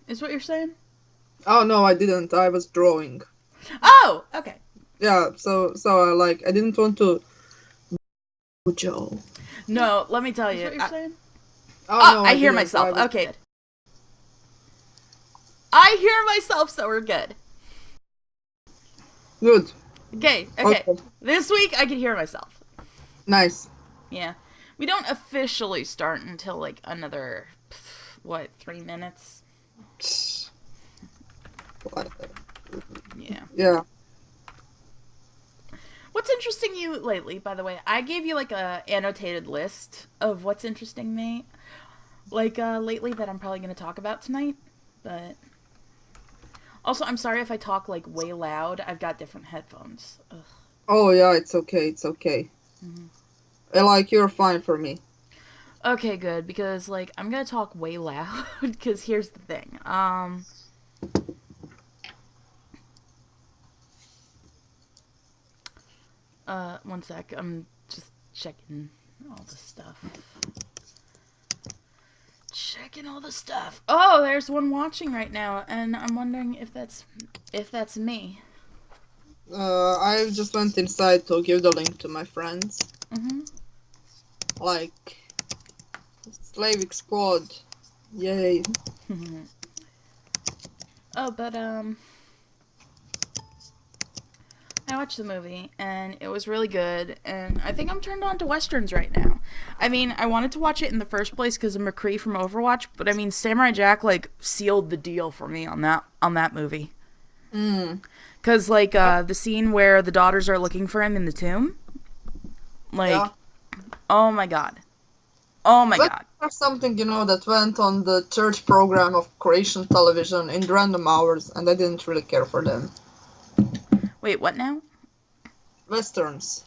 is what you're saying? Oh no, I didn't. I was drawing. Oh, okay. Yeah, so I didn't want to Joe. No, let me tell Is you. what you're saying? Oh Oh, no, I I hear didn't. myself. I was Okay. I hear myself, so we're good. good. Okay. Okay. This week I can hear myself. Nice. Yeah. We don't officially start until like another, 3 minutes? Yeah. Yeah. What's interesting you lately, by the way? I gave you like a annotated list of what's interesting me, like lately that I'm probably going to talk about tonight. But also, I'm sorry if I talk like way loud. I've got different headphones. Ugh. Oh yeah, it's okay. It's okay. Mm-hmm. Like you're fine for me. Okay, good, because like I'm gonna talk way loud. Because here's the thing. One sec. I'm just checking all the stuff. Checking all the stuff. Oh, there's one watching right now, and I'm wondering if that's me. I just went inside to give the link to my friends. Mm-hmm. Like Slavic Squad. Yay. Oh, but I watched the movie and it was really good, and I think I'm turned on to westerns right now. I mean, I wanted to watch it in the first place because of McCree from Overwatch, but I mean, Samurai Jack like sealed the deal for me on that movie. Mm. Cause like the scene where the daughters are looking for him in the tomb, like, Yeah. oh my god, oh my But god. there's something, that went on the church program of Croatian television in random hours, and I didn't really care for them. Wait, what now? Westerns.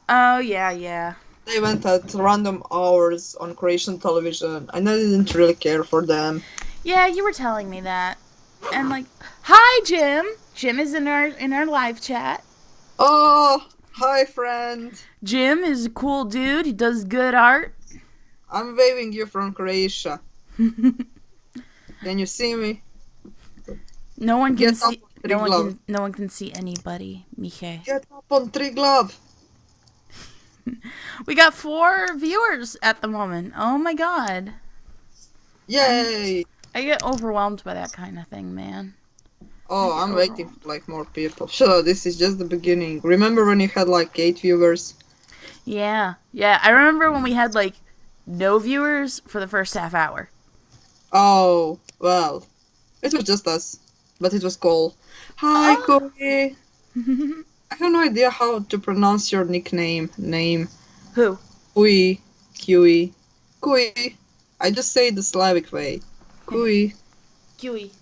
Oh yeah, yeah. They went at random hours on Croatian television, and I didn't really care for them. Yeah, you were telling me that. And like, hi Jim. Jim is in our live chat. Oh, hi friend. Jim is a cool dude. He does good art. I'm waving you from Croatia. Can you see me? No one can Get up see. on Triglav. No one can see anybody. Mihe. Get up on Triglav. We got 4 viewers at the moment. Oh my god. Yay! I get overwhelmed by that kind of thing, man. Oh, I'm waiting for like more people. Sure, this is just the beginning. Remember when you had like 8 viewers? Yeah. Yeah, I remember when we had like no viewers for the first half hour. Oh, well. It was just us. But it was cool. Hi, Oh. Koi. I have no idea how to pronounce your nickname. Name. Who? Kui. Kui. Kui. I just say it the Slavic way. Kui. Kiwi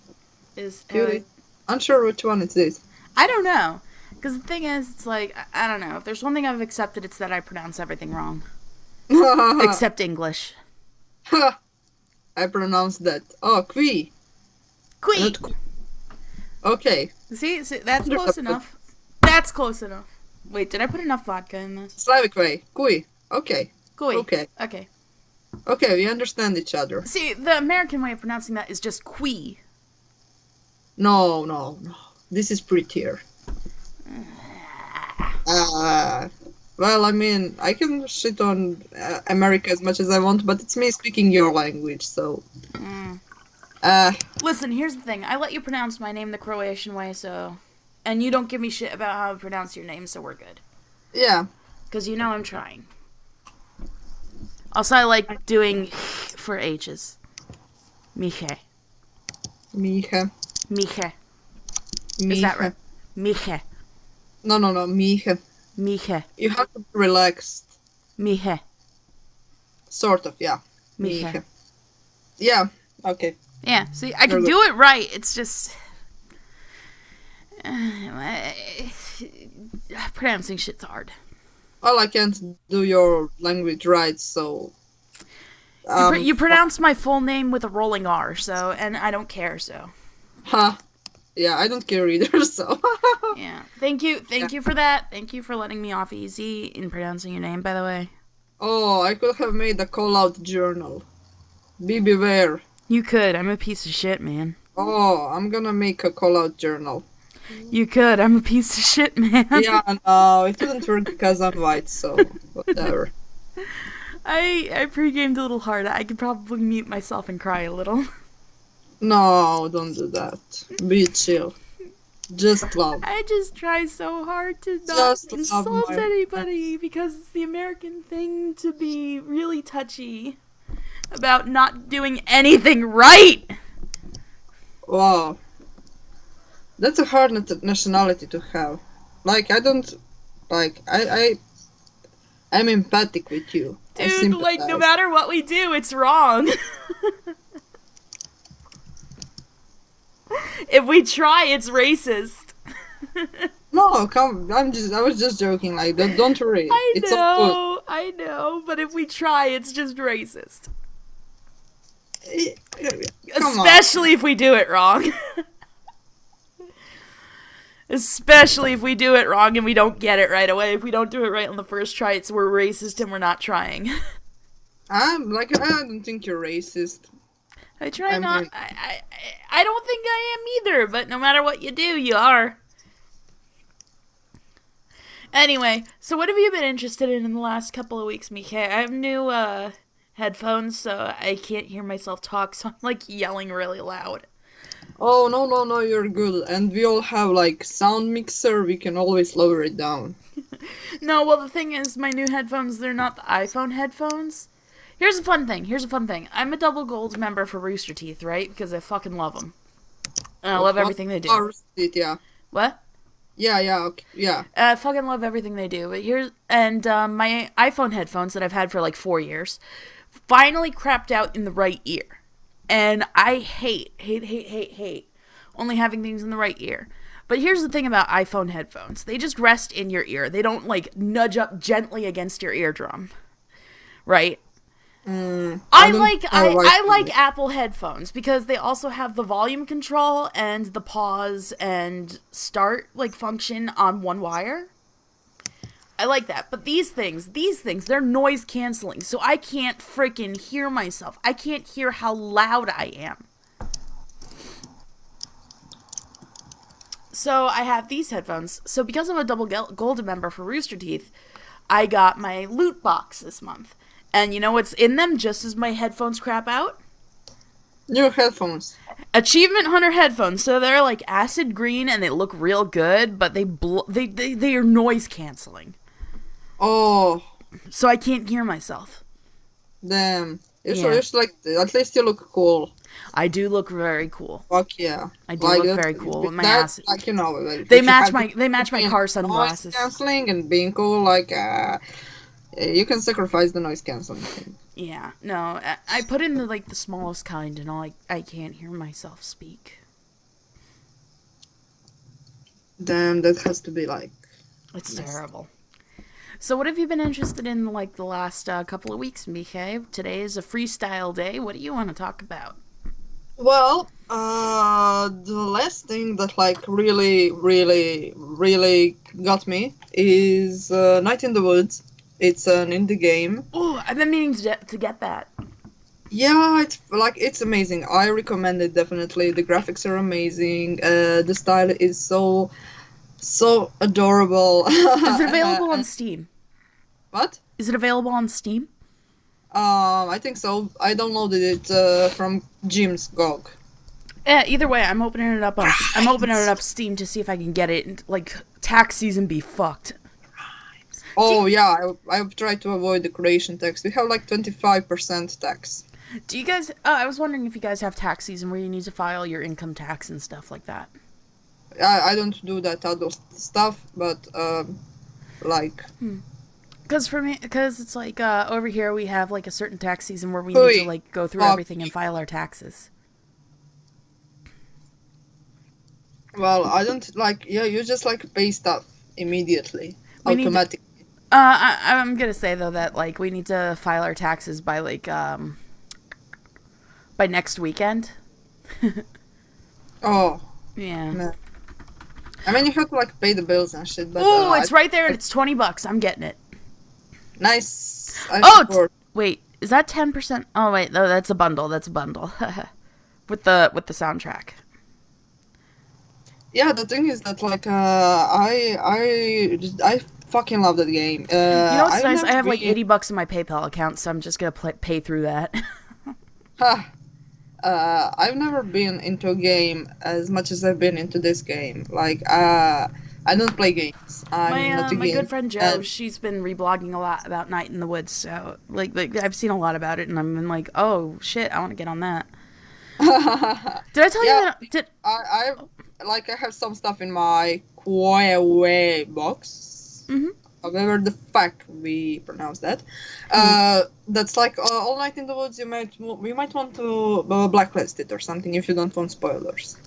is Kui. Unsure which one it is. I don't know. Because the thing is, it's like, I don't know. If there's one thing I've accepted, it's that I pronounce everything wrong. Except English. I pronounced that. Oh, Kui. Qui. Okay. See, that's close enough. That's close enough. Wait, did I put enough vodka in this? Slavic way. Kui. Okay. Kui. Okay. Okay. Okay, we understand each other. See, the American way of pronouncing that is just qui. No. This is prettier. Well, I mean, I can shit on America as much as I want, but it's me speaking your language, so. Listen, here's the thing. I let you pronounce my name the Croatian way, so. And you don't give me shit about how I pronounce your name, so we're good. Yeah. Because you know I'm trying. Also, I like doing for H's. Mihe. Mihe. Mihe. Is that right? Mihe. No, Mihe. Mihe. You have to be relaxed. Mihe. Sort of, yeah. Mihe. Yeah, okay. Yeah, see, I can do it right. It's just. Pronouncing shit's hard. Well, I can't do your language right, so. You pronounce my full name with a rolling R, so, and I don't care, so. Huh. Yeah, I don't care either, so. Yeah. Thank you for that. Thank you for letting me off easy in pronouncing your name, by the way. Oh, I could have made a call-out journal. Be beware. You could. I'm a piece of shit, man. Oh, I'm gonna make a call-out journal. You could. I'm a piece of shit, man. Yeah, no, it wouldn't work because I'm white, so whatever. I pre-gamed a little hard. I could probably mute myself and cry a little. No, don't do that. Be chill. Just love. I just try so hard to not Just love insult my anybody because it's the American thing to be really touchy about not doing anything right. Wow. That's a hard nationality to have. Like, I don't. Like, I'm empathic with you. I Dude, like, no sympathize. matter what we do, it's wrong. If we try, it's racist. No, come. I was just joking. Like, don't worry. It's all I know, but if we try, it's just racist. good. Come on. Especially if we do it wrong. Especially if we do it wrong and we don't get it right away. If we don't do it right on the first try, it's we're racist and we're not trying. I'm like, I don't think you're racist. I try I'm not. like, I don't think I am either, but no matter what you do, you are. Anyway, so what have you been interested in the last couple of weeks, Mihe? I have new headphones, so I can't hear myself talk, so I'm like yelling really loud. oh no, you're good. And we all have like sound mixer. We can always lower it down. No, well, the thing is, my new headphones, they're not the iPhone headphones. Here's a fun thing. I'm a double gold member for Rooster Teeth, right? Because I fucking love them. And I love everything they do. Yeah. What? Yeah, okay, yeah. I fucking love everything they do. But here's my iPhone headphones that I've had for like 4 years finally crapped out in the right ear, and I hate only having things in the right ear. But here's the thing about iPhone headphones: they just rest in your ear. They don't like nudge up gently against your eardrum, right? I like Apple headphones because they also have the volume control and the pause and start like function on one wire. I like that. But these things, they're noise canceling. So I can't freaking hear myself. I can't hear how loud I am. So I have these headphones. So because I'm a double gold member for Rooster Teeth, I got my loot box this month. And you know what's in them just as my headphones crap out? New headphones. Achievement Hunter headphones. So they're like acid green and they look real good, but they are noise canceling. Oh, So I can't hear myself. damn. You Yeah. should like, at least you look cool. I do look very cool. Fuck yeah. I do Like, look very cool with my that's ass. like, you know, like, They if you match have my car noise sunglasses. canceling and being cool, like, you can sacrifice the noise canceling thing. Yeah, no, I put in the smallest kind, and I can't hear myself speak. Damn, that has to be like. It's Nice. terrible. So what have you been interested in like the last couple of weeks, Mihe? Today is a freestyle day. What do you want to talk about? Well, the last thing that like really got me is Night in the Woods. It's an indie game. Oh, I've been meaning to get that. Yeah, it's amazing. I recommend it definitely. The graphics are amazing. The style is so adorable. Is it available on Steam? What? Is it available on Steam? I think so. I downloaded it from Jim's GOG. Yeah, either way, I'm opening it up Steam to see if I can get it. And, like tax season be fucked. Oh yeah, I've tried to avoid the creation tax. We have like 25% tax. Do you guys? I was wondering if you guys have tax season where you need to file your income tax and stuff like that. I don't do that other stuff, but like. Because it's like over here we have like a certain tax season where we need to like go through everything and file our taxes. Well, I don't like. Yeah, you just like pay stuff immediately, automatically. I'm gonna say though that like we need to file our taxes by like by next weekend. Oh. Yeah. Man. I mean, you have to like pay the bills and shit. But Oh, it's right there and it's $20. I'm getting it. Nice. Wait, is that 10%? Oh wait, no, that's a bundle. That's a bundle with the soundtrack. Yeah, the thing is that like I fucking love that game. You know what's I've nice? never I have like been. $80 in my PayPal account, so I'm just gonna pay through that. Ha, I've never been into a game as much as I've been into this game. Like, I don't play games. I'm not a My good game. friend Jo, And she's been reblogging a lot about Night in the Woods, so like I've seen a lot about it, and I'm been like, oh shit, I want to get on that. Did I tell you yeah, that? Did I like I have some stuff in my Huawei box. mm-hmm. However the fuck we pronounce that. That's like All Night in the Woods. We might want to blacklist it or something if you don't want spoilers.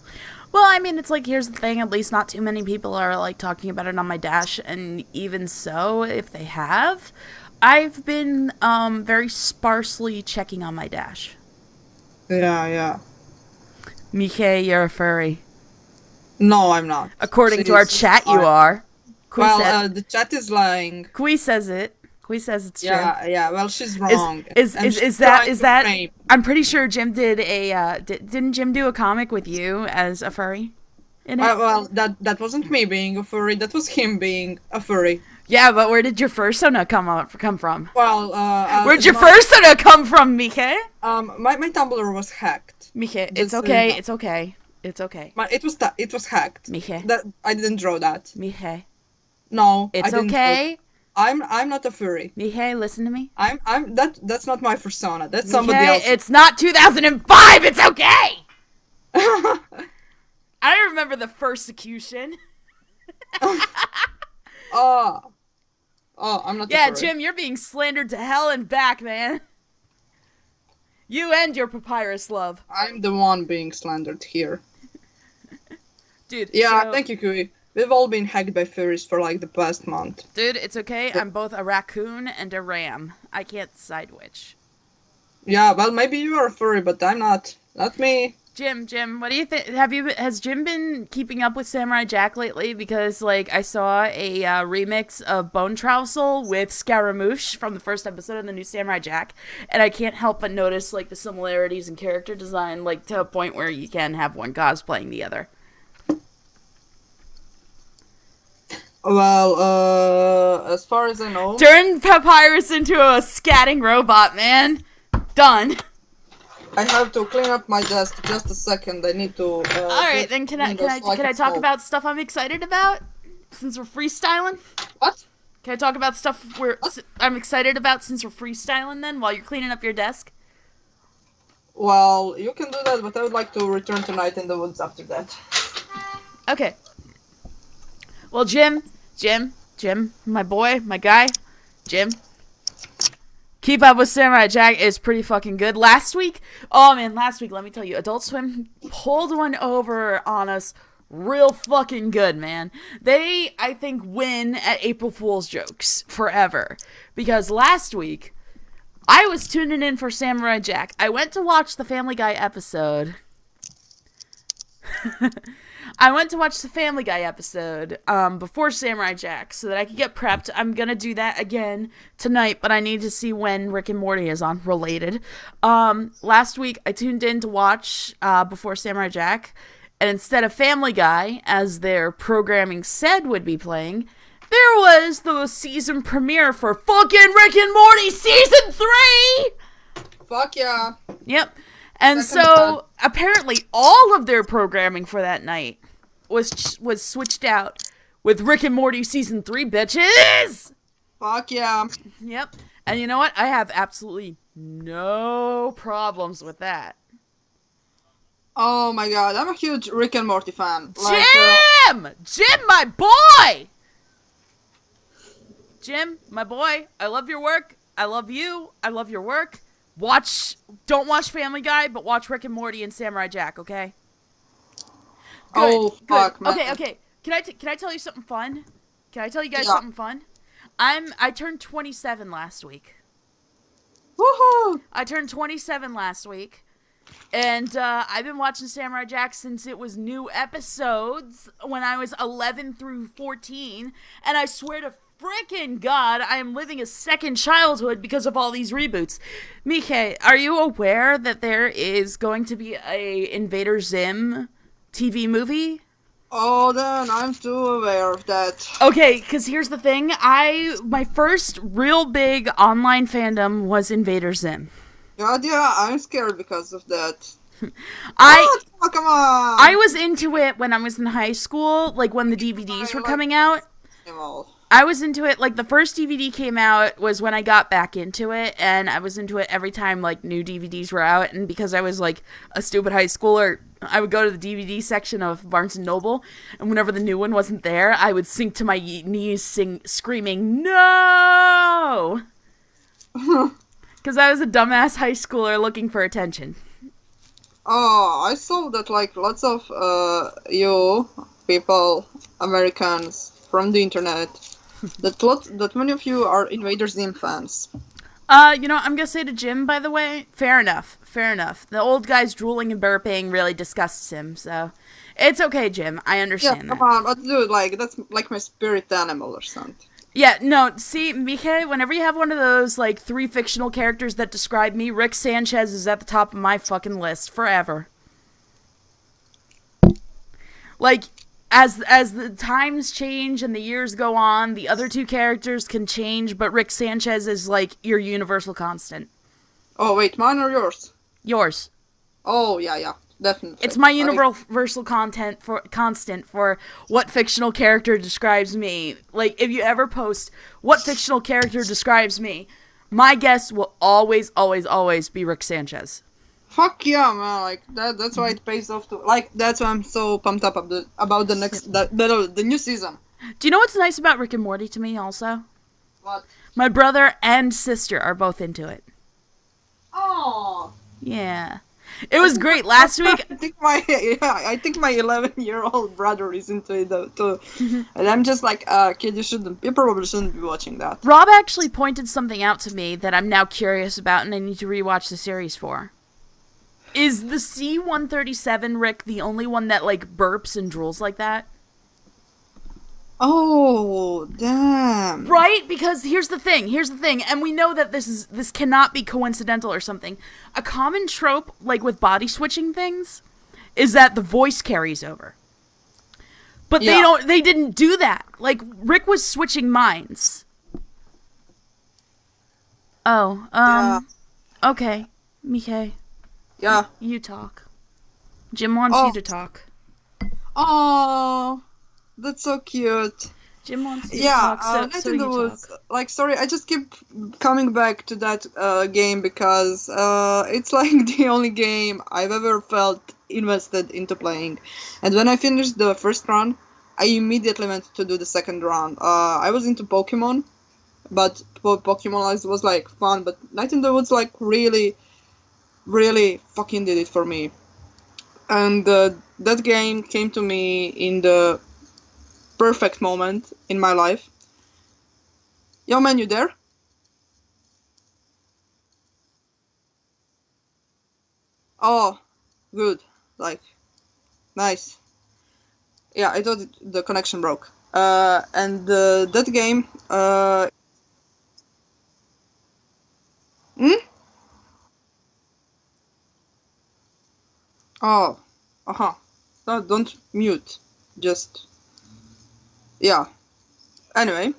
Well, I mean, it's like here's the thing. At least not too many people are like talking about it on my dash, and even so, if they have, I've been very sparsely checking on my dash. Yeah, yeah. Mihe, you're a furry. No, I'm not. According to our She's chat, you lying. are. Well, the chat is lying. Kui says it. Kui says it's true. Yeah, yeah. Well, she's Is wrong, is and is she's is that trying is to that? frame. I'm pretty sure Jim did a. Didn't Jim do a comic with you as a furry in it? Well, that wasn't me being a furry. That was him being a furry. Yeah, but where did your fursona come from? Well, Where'd your fursona come from, Mihe? my Tumblr was hacked. Mihe, it's Just so you okay. know. It's okay. It's okay. It was hacked. Mihe, That I didn't draw that. Mihe, No, I it's didn't draw. okay. I'm not a furry. Mihe, listen to me. That's not my persona. That's somebody Mihe, else. it's not 2005. It's okay. I remember the persecution. Oh, oh, I'm not a Yeah, furry. Jim, you're being slandered to hell and back, man. You and your papyrus love. I'm the one being slandered here. Dude, Yeah, so, thank you, Kui. We've all been hacked by furries for like the past month. dude, it's okay. I'm both a raccoon and a ram. I can't decide which. Yeah, well, maybe you are a furry, but I'm not. Not me. Jim, what do you think? Has Jim been keeping up with Samurai Jack lately? Because like I saw a remix of Bone Trousel with Scaramouche from the first episode of the new Samurai Jack, and I can't help but notice like the similarities in character design, like to a point where you can have one cosplaying the other. Well, as far as I know, Turn Papyrus into a scatting robot, man. Done. I have to clean up my desk. Just a second. I need to. All right, then can I talk about stuff I'm excited about since we're freestyling? What? Can I talk about stuff I'm excited about since we're freestyling then while you're cleaning up your desk? Well, you can do that, but I would like to return to Night in the Woods after that. Okay. Well, Jim, my boy, my guy, Jim. Keep Up with Samurai Jack is pretty fucking good. Last week, let me tell you, Adult Swim pulled one over on us real fucking good, man. They, I think, win at April Fool's jokes forever. Because last week, I was tuning in for Samurai Jack. I went to watch the Family Guy episode. I went to watch the Family Guy episode before Samurai Jack so that I could get prepped. I'm going to do that again tonight, but I need to see when Rick and Morty is on related. Last week, I tuned in to watch before Samurai Jack, and instead of Family Guy, as their programming said would be playing, there was the season premiere for fucking Rick and Morty Season 3! Fuck yeah. Yep. And so, apparently, all of their programming for that night was switched out with Rick and Morty Season 3, bitches! Fuck yeah. Yep. And you know what? I have absolutely no problems with that. Oh my god, I'm a huge Rick and Morty fan. Jim! Jim, my boy! Jim, my boy, I love your work. I love you. I love your work. Don't watch Family Guy, but watch Rick and Morty and Samurai Jack, okay? Good, oh fuck, good. man. Okay. Can I tell you something fun? Can I tell you guys something fun? I turned 27 last week. Woohoo! I turned 27 last week. And I've been watching Samurai Jack since it was new episodes when I was 11 through 14. And I swear to freaking God, I am living a second childhood because of all these reboots. Mihe, are you aware that there is going to be a Invader Zim TV movie? Oh, then I'm too aware of that. Okay, because here's the thing. My first real big online fandom was Invader Zim. God, yeah, I'm scared because of that. I What? Oh, come I on! was into it when I was in high school, like when the DVDs I were like coming out. animal. I was into it, like the first DVD came out was when I got back into it, and I was into it every time like new DVDs were out. And because I was like a stupid high schooler, I would go to the DVD section of Barnes and Noble, and whenever the new one wasn't there, I would sink to my knees, screaming "No!" Because I was a dumbass high schooler looking for attention. Oh, I saw that like lots of you people, Americans from the internet, that many of you are Invader Zim fans. I'm gonna say to Jim, by the way, fair enough, fair enough. The old guy's drooling and burping really disgusts him, so it's okay, Jim. I Yeah, understand come that. on, but dude, like that's like my spirit animal or something. Yeah, no, see, Mihe, whenever you have one of those, like, three fictional characters that describe me, Rick Sanchez is at the top of my fucking list forever. Like, as the times change and the years go on, the other two characters can change, but Rick Sanchez is, like, your universal constant. Oh wait, mine or yours? Yours. Oh yeah, yeah, It's definitely. my Like, universal constant for what fictional character describes me. Like, if you ever post what fictional character describes me, my guess will always, always, always be Rick Sanchez. fuck yeah, man! Like that. That's why it pays off to. Like that's why I'm so pumped up about the Yep. next the new season. Do you know what's nice about Rick and Morty to me? Also, What? my brother and sister are both into it. Oh. Yeah, it I was think great last my, week. I think my yeah, I think my 11-year-old brother is into it though too, and I'm just like, kid, you probably shouldn't be watching that. Rob actually pointed something out to me that I'm now curious about, and I need to rewatch the series for. Is the C-137 Rick the only one that like burps and drools like that? Oh, damn. Right? Because here's the thing, and we know that this cannot be coincidental or something. A common trope, like with body switching things, is that the voice carries over. But Yeah, they didn't do that. Like Rick was switching minds. Oh, yeah, okay. Mihe, yeah. you talk. Jim wants you Oh, to talk. oh, that's so cute. Jim wants you to Yeah, talk, so Night in the you Woods. talk. Like, sorry, I just keep coming back to that game because it's like the only game I've ever felt invested into playing. And when I finished the first run, I immediately went to do the second round. I was into Pokemon, but Pokemon was like fun, but Night in the Woods like really, really fucking did it for me. And that game came to me in the perfect moment in my life. Yo, man, you there? Oh, good. Like, nice. Yeah, I thought the connection broke. And that game. Hmm? Oh, uh huh. No, don't mute. Just yeah. Anyway,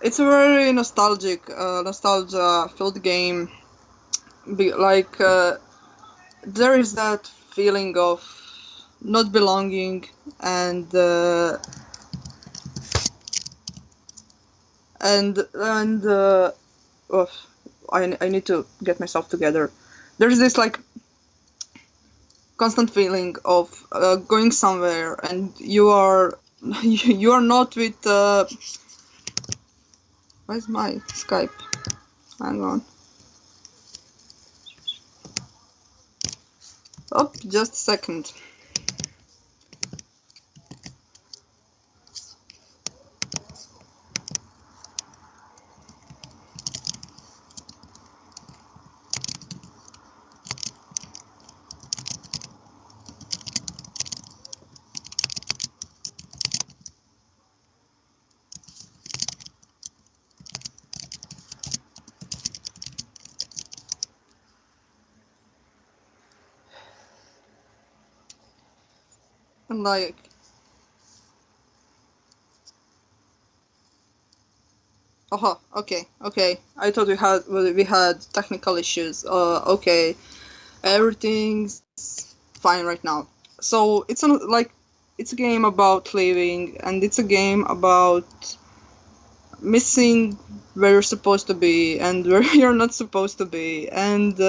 it's a very nostalgia-filled game. Like there is that feeling of not belonging and and oh, I need to get myself together. There's this like constant feeling of going somewhere and you are you are not with where's my Skype? Hang on. Oh, just a second. like, oh, okay. I thought we had technical issues. Okay, everything's fine right now. So it's a game about living, and it's a game about missing where you're supposed to be and where you're not supposed to be, and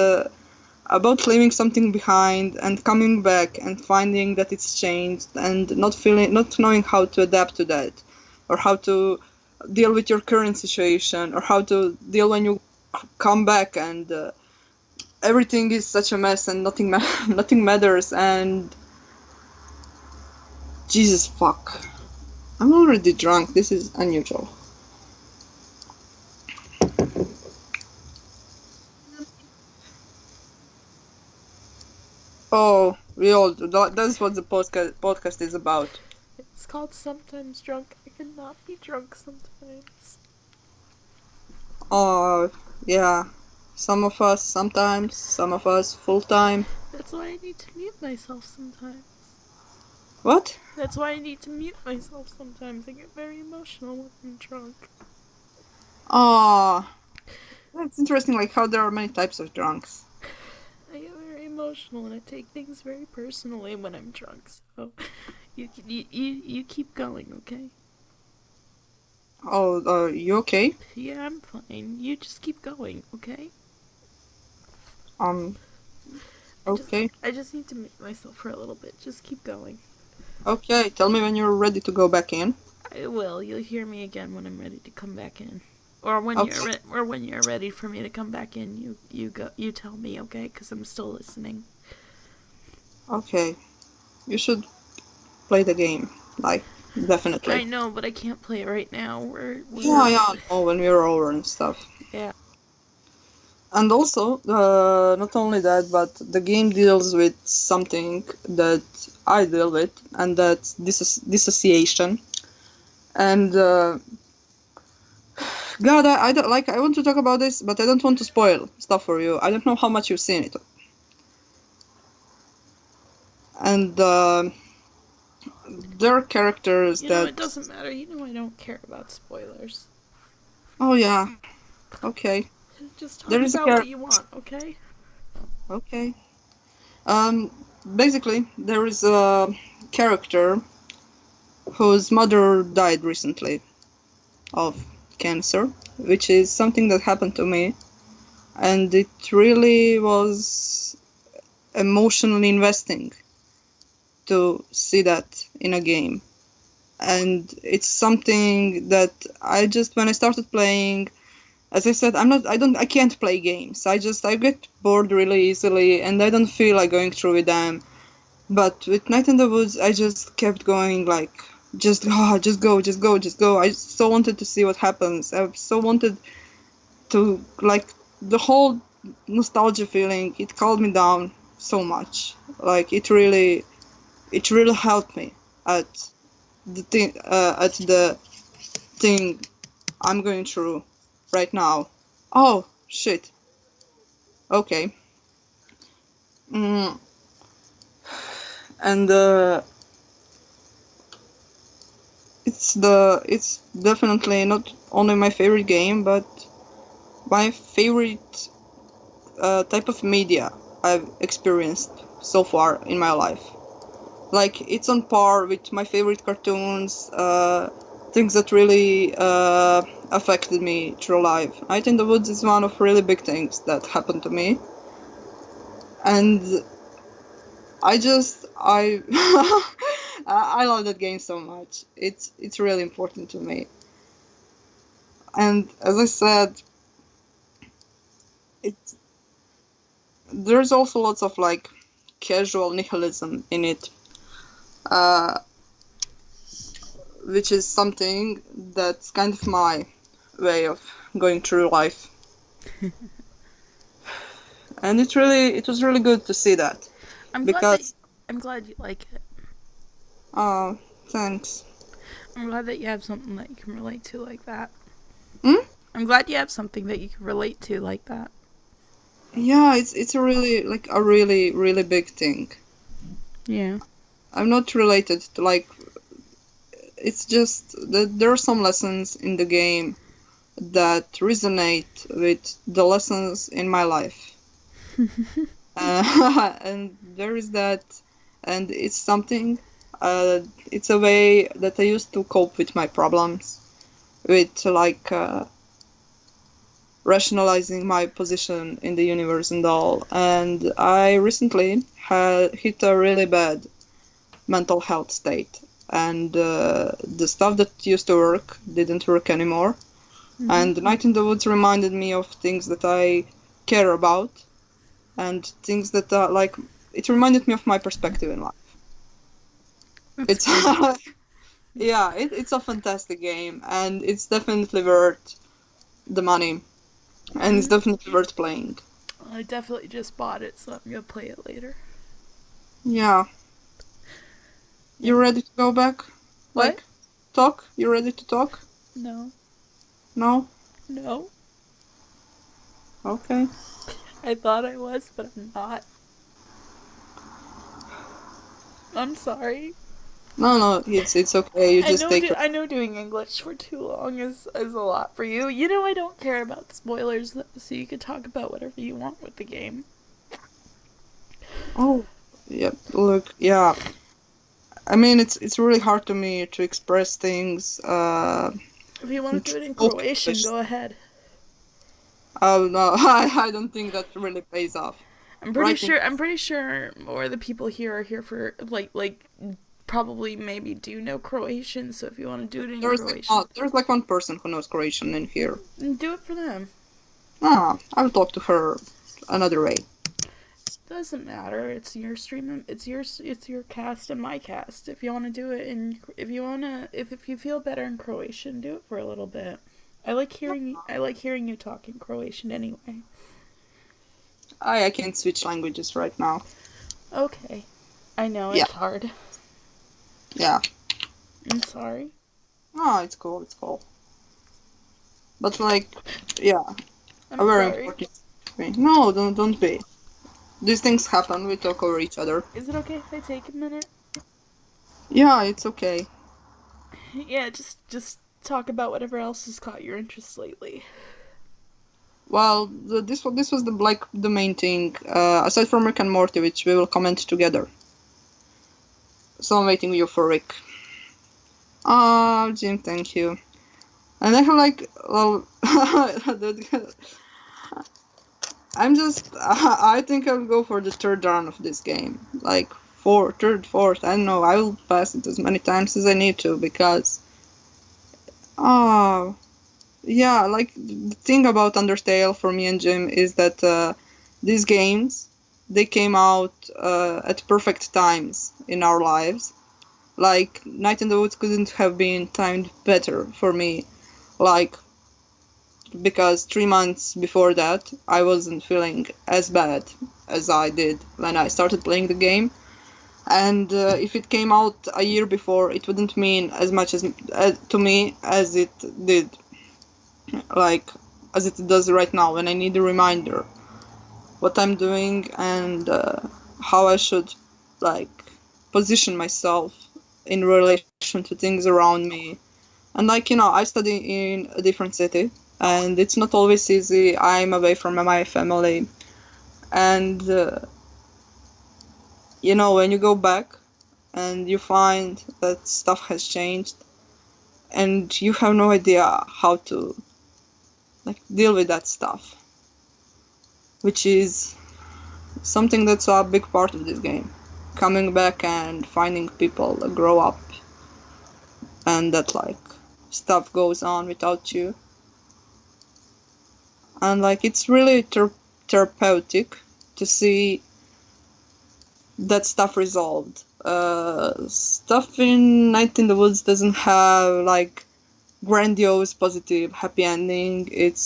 about leaving something behind and coming back and finding that it's changed and not knowing how to adapt to that, or how to deal with your current situation, or how to deal when you come back and everything is such a mess and nothing matters. And Jesus fuck, I'm already drunk. This is unusual. Oh, that's what the podcast is about. It's called Sometimes Drunk. I cannot be drunk sometimes. Oh, yeah. Some of us sometimes, some of us full time. That's why I need to mute myself sometimes. What? That's why I need to mute myself sometimes. I get very emotional when I'm drunk. Oh, that's interesting. Like how there are many types of drunks. I get very emotional and I take things very personally when I'm drunk. So you keep going, okay? Oh, you okay? Yeah, I'm fine. You just keep going, okay? Um, I just okay. I just need to mute myself for a little bit. Just keep going. Okay, tell me when you're ready to go back in. I will. You'll hear me again when I'm ready to come back in, or when Okay. you're ready for me to come back in. You tell me, okay? Because I'm still listening. Okay. You should play the game. Like, I definitely. know, but I can't play it right now. Yeah, yeah, no, when we're over and stuff. Yeah. And also, not only that, but the game deals with something that I deal with, and that's dissociation. And God, I don't like. I want to talk about this, but I don't want to spoil stuff for you. I don't know how much you've seen it, and there are characters You know, that. it doesn't matter. You know, I don't care about spoilers. Oh yeah, okay. Just There talk is a about what character. you want, okay? Okay. Um, basically, there is a character whose mother died recently of cancer, which is something that happened to me, and it really was emotionally investing to see that in a game. And it's something that when I started playing, as I said, I can't play games. I get bored really easily, and I don't feel like going through with them. But with Night in the Woods, I just kept going, like, just go, just go, just go. I so wanted to see what happens. I so wanted to, like, the whole nostalgia feeling. It calmed me down so much. Like, it really helped me at the thing I'm going through right now. Oh shit. Okay. Mm, and it's definitely not only my favorite game, but my favorite type of media I've experienced so far in my life. Like, it's on par with my favorite cartoons, things that really affected me through life. Night in the Woods is one of really big things that happened to me, and I I love that game so much. It's really important to me. And as I said, it there's also lots of, like, casual nihilism in it, uh, which is something that's kind of my way of going through life. And it was really good to see that, I'm glad that because I'm glad you like it. oh, thanks. I'm glad that you have something that you can relate to like that. Hmm? I'm glad you have something that you can relate to like that. Yeah, it's a really, like, a really really big thing. Yeah. I'm not related to like. It's just that there are some lessons in the game that resonate with the lessons in my life. And there is that, and it's something. It's a way that I used to cope with my problems, with like rationalizing my position in the universe and all. And I recently had hit a really bad mental health state, and the stuff that used to work didn't work anymore. Mm-hmm. And the Night in the Woods reminded me of things that I care about and things that are like. It reminded me of my perspective in life. That's It's good. yeah, it's a fantastic game, and it's definitely worth the money, and it's Mm, definitely worth playing. I definitely just bought it, so I'm gonna play it later. Yeah, Yeah. you ready to go back? What? Like, talk? You ready to talk? No. No? No. Okay. I thought I was, but I'm not. I'm sorry. No, it's okay. You just take your. I know doing English for too long is a lot for you. You know I don't care about spoilers, so you can talk about whatever you want with the game. Oh, yeah. Look, yeah. I mean, it's really hard to me to express things. If you want to do it in Both Croatian, English. go ahead. Oh no, I don't think that really pays off. Writing. I'm pretty sure more of the people here are here for probably maybe do know Croatian, so if you want to do it in Croatian, There's like one person who knows Croatian in here. do it for them. Ah, I'll talk to her another way. Doesn't matter. It's your stream. It's your cast and my cast. If you want to do it in, if you feel better in Croatian, do it for a little bit. I like hearing you talk in Croatian anyway. I can't switch languages right now. Okay. I know Yeah, it's hard. yeah. I'm sorry. Oh, it's cool, it's cool. But like, yeah, a I'm very sorry. important thing. No, don't be. These things happen. We talk over each other. Is it okay if I take a minute? Yeah, it's okay. Yeah, just talk about whatever else has caught your interest lately. Well, this was the like the main thing. Aside from Rick and Morty, which we will comment together. So I'm waiting you for Rick. Jim, thank you. And I have like, well, I'm just, I think I'll go for the third run of this game. Like, fourth, I don't know, I will pass it as many times as I need to because, oh, yeah, like, the thing about Undertale for me and Jim is that these games, they came out at perfect times in our lives. Like, Night in the Woods couldn't have been timed better for me. Like, because 3 months before that, I wasn't feeling as bad as I did when I started playing the game. And if it came out a year before, it wouldn't mean as much as to me as it did, like as it does right now when I need a reminder what I'm doing and how I should like position myself in relation to things around me. And like, I study in a different city, and it's not always easy. I'm away from my family, and when you go back and you find that stuff has changed, and you have no idea how to like deal with that stuff, which is something that's a big part of this game. Coming back and finding people that grow up, and that like stuff goes on without you. And like it's really therapeutic to see that stuff resolved. Stuff in Night in the Woods doesn't have like grandiose, positive, happy ending. It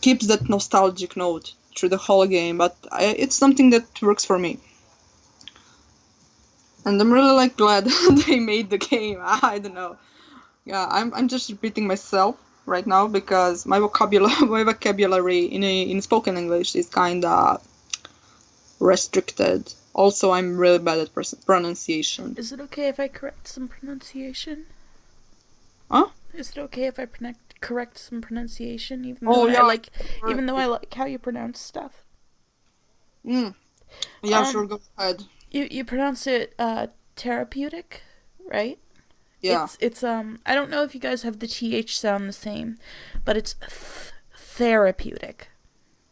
keeps that nostalgic note through the whole game, but it's something that works for me. And I'm really like glad they made the game. I don't know. Yeah, I'm just repeating myself right now because my vocabulary in spoken English is kind of restricted Also, I'm really bad at pronunciation. Is it okay if I correct some pronunciation? Huh? Is it okay if I correct some pronunciation, Oh yeah, even correct though I it. like how you pronounce stuff? Mm. Yeah, Um, sure, go ahead. you pronounce it therapeutic, right? Yeah, It's. I don't know if you guys have the th sound the same, but it's therapeutic.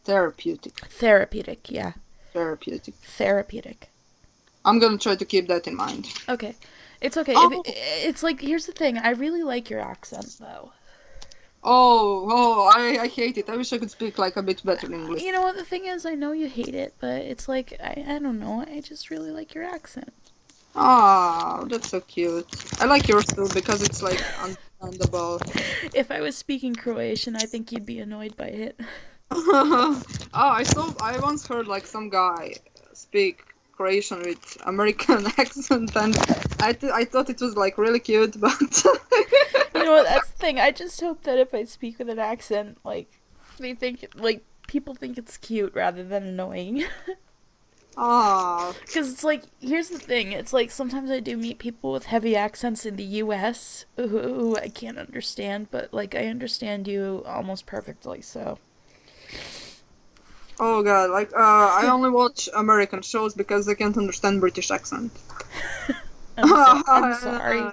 therapeutic. Therapeutic, yeah, Therapeutic. therapeutic. I'm gonna try to keep that in mind. Okay, it's okay. If Oh, it's like, here's the thing. I really like your accent though. I hate it. I wish I could speak like a bit better English. You know what the thing is? I know you hate it, but it's like I don't know. I just really like your accent. Ah, that's so cute. I like yours too because it's like understandable. If I was speaking Croatian, I think you'd be annoyed by it. Oh, I once heard like some guy speak Croatian with American accent, and I thought it was like really cute, but You know what? That's the thing. I just hope that if I speak with an accent, like they think like people think it's cute rather than annoying. ah, Because it's like, here's the thing. It's like sometimes I do meet people with heavy accents in the U.S. Who I can't understand, but like I understand you almost perfectly. So oh god, like I only watch American shows because I can't understand British accent. I'm sorry.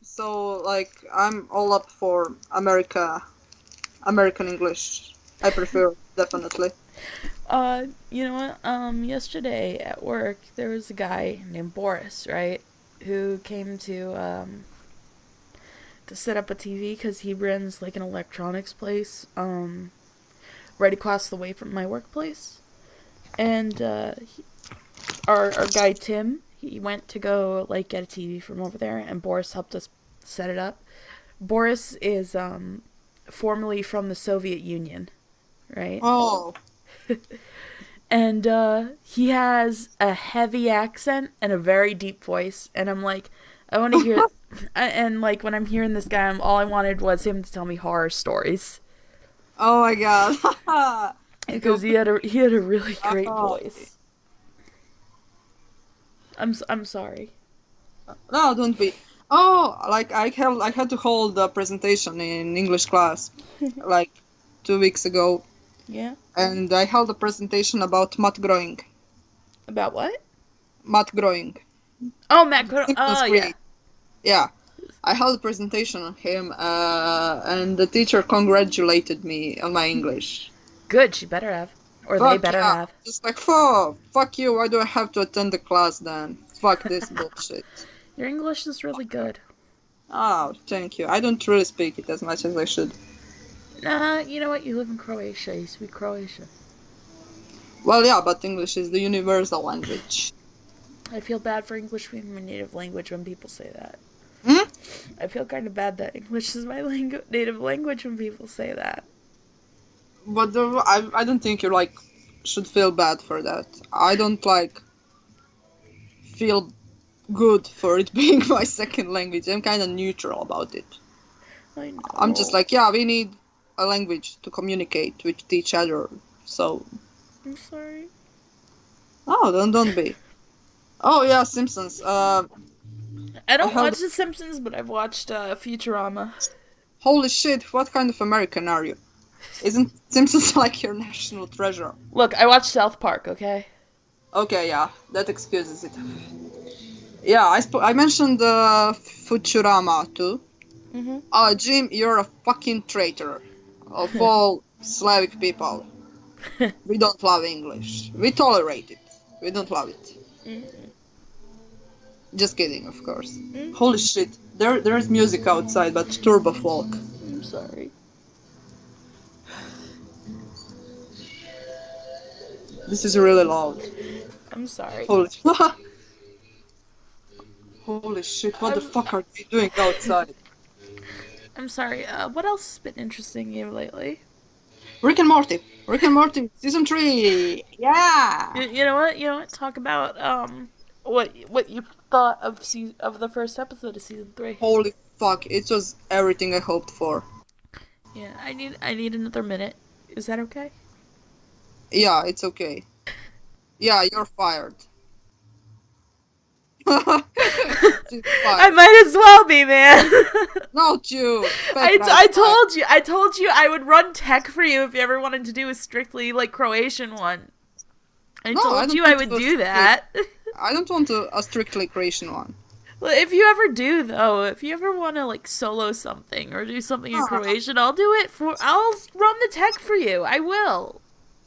So like I'm all up for American English. I prefer definitely. You know what? Yesterday at work there was a guy named Boris, right, who came to set up a TV because he runs like an electronics place, right across the way from my workplace, and our guy Tim, he went to go like get a TV from over there, and Boris helped us set it up. Boris is formerly from the Soviet Union, right? Oh, And he has a heavy accent and a very deep voice, and I'm like, I want to hear. And like when I'm hearing this guy, all I wanted was him to tell me horror stories oh my god. because Go. he had a really great Oh. voice. I'm sorry. No, don't be. Oh, like I had to hold a presentation in English class like 2 weeks ago, Yeah. and I held a presentation about mat growing. About what? Mat growing. Oh, Matt. Simpsons Oh yeah. create. Yeah, I held a presentation on him, and the teacher congratulated me on my English. Good. She better have, or they Fuck better yeah! have. Just like fuck you. Why do I have to attend the class then? Fuck this bullshit. Your English is really good. Oh, thank you. I don't really speak it as much as I should. Nah, you know what? You live in Croatia. You speak Croatian. Well, yeah, but English is the universal language. I feel bad for English being my native language when people say that. Hmm? I feel kind of bad that English is my native language when people say that. But I don't think you like should feel bad for that. I don't like feel good for it being my second language. I'm kind of neutral about it. I I'm just know. like, yeah, we need a language to communicate with each other. So, I'm sorry. oh, don't be. Oh yeah, Simpsons. I I don't held. watch The Simpsons, but I've watched Futurama. Holy shit! What kind of American are you? Isn't Simpsons like your national treasure? Look, I watched South Park, okay? Okay, yeah, that excuses it. Yeah, I mentioned Futurama too. Mm-hmm. Jim, you're a fucking traitor. Of all Slavic people, we don't love English. We tolerate it. We don't love it. Mm-hmm. Just kidding, of course. Holy Mm-hmm. shit, there's music outside, but turbo folk. I'm sorry. This is really loud. I'm sorry. Holy, holy shit, what the I'm fuck are they doing outside? I'm sorry. What else has been interesting you lately? Rick and Morty. Rick and Morty, season 3. Yeah. You know what? You know what? Talk about what you thought of of the first episode of season 3. Holy fuck, it was everything I hoped for. Yeah, I need another minute. Is that okay? Yeah, it's okay. Yeah, you're fired. I might as well be, man. Not you. I told you I would run tech for you if you ever wanted to do a strictly like Croatian one. I No, I told don't you I want to would do a do strictly. that. I don't want a strictly Croatian one. Well, if you ever do though, if you ever want to like solo something or do something in Ah, Croatian, I'll run the tech for you. I will.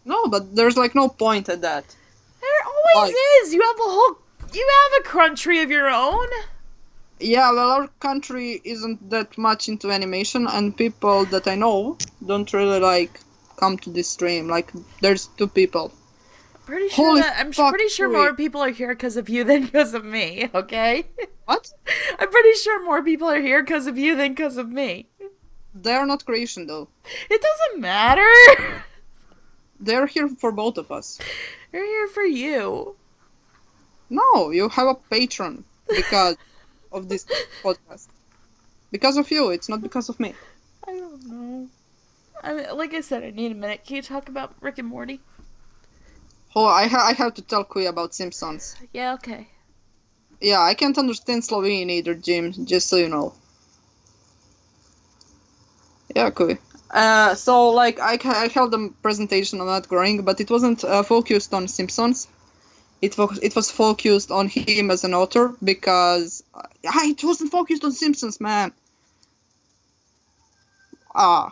no, but there's like no point at that. There always Like, is. You have a country of your own. yeah, well, our country isn't that much into animation, and people that I know don't really like come to this stream. Like, there's two people. Holy I'm fuck, pretty sure Tui. more people are here because of you than because of me. Okay. What? I'm pretty sure more people are here because of you than because of me. They're not Croatian though. It doesn't matter. They're here for both of us. They're here for you. No, you have a patron because of this podcast. Because of you, it's not because of me. I don't know. I mean, like I said, I need a minute. Can you talk about Rick and Morty? Oh, I have to tell Kui about Simpsons. Yeah, okay. Yeah, I can't understand Slovene either, Jim, just so you know. Yeah, Kui. So, like, I held a presentation on that growing, but it wasn't focused on Simpsons. It was focused on him as an author because it wasn't focused on Simpsons, man.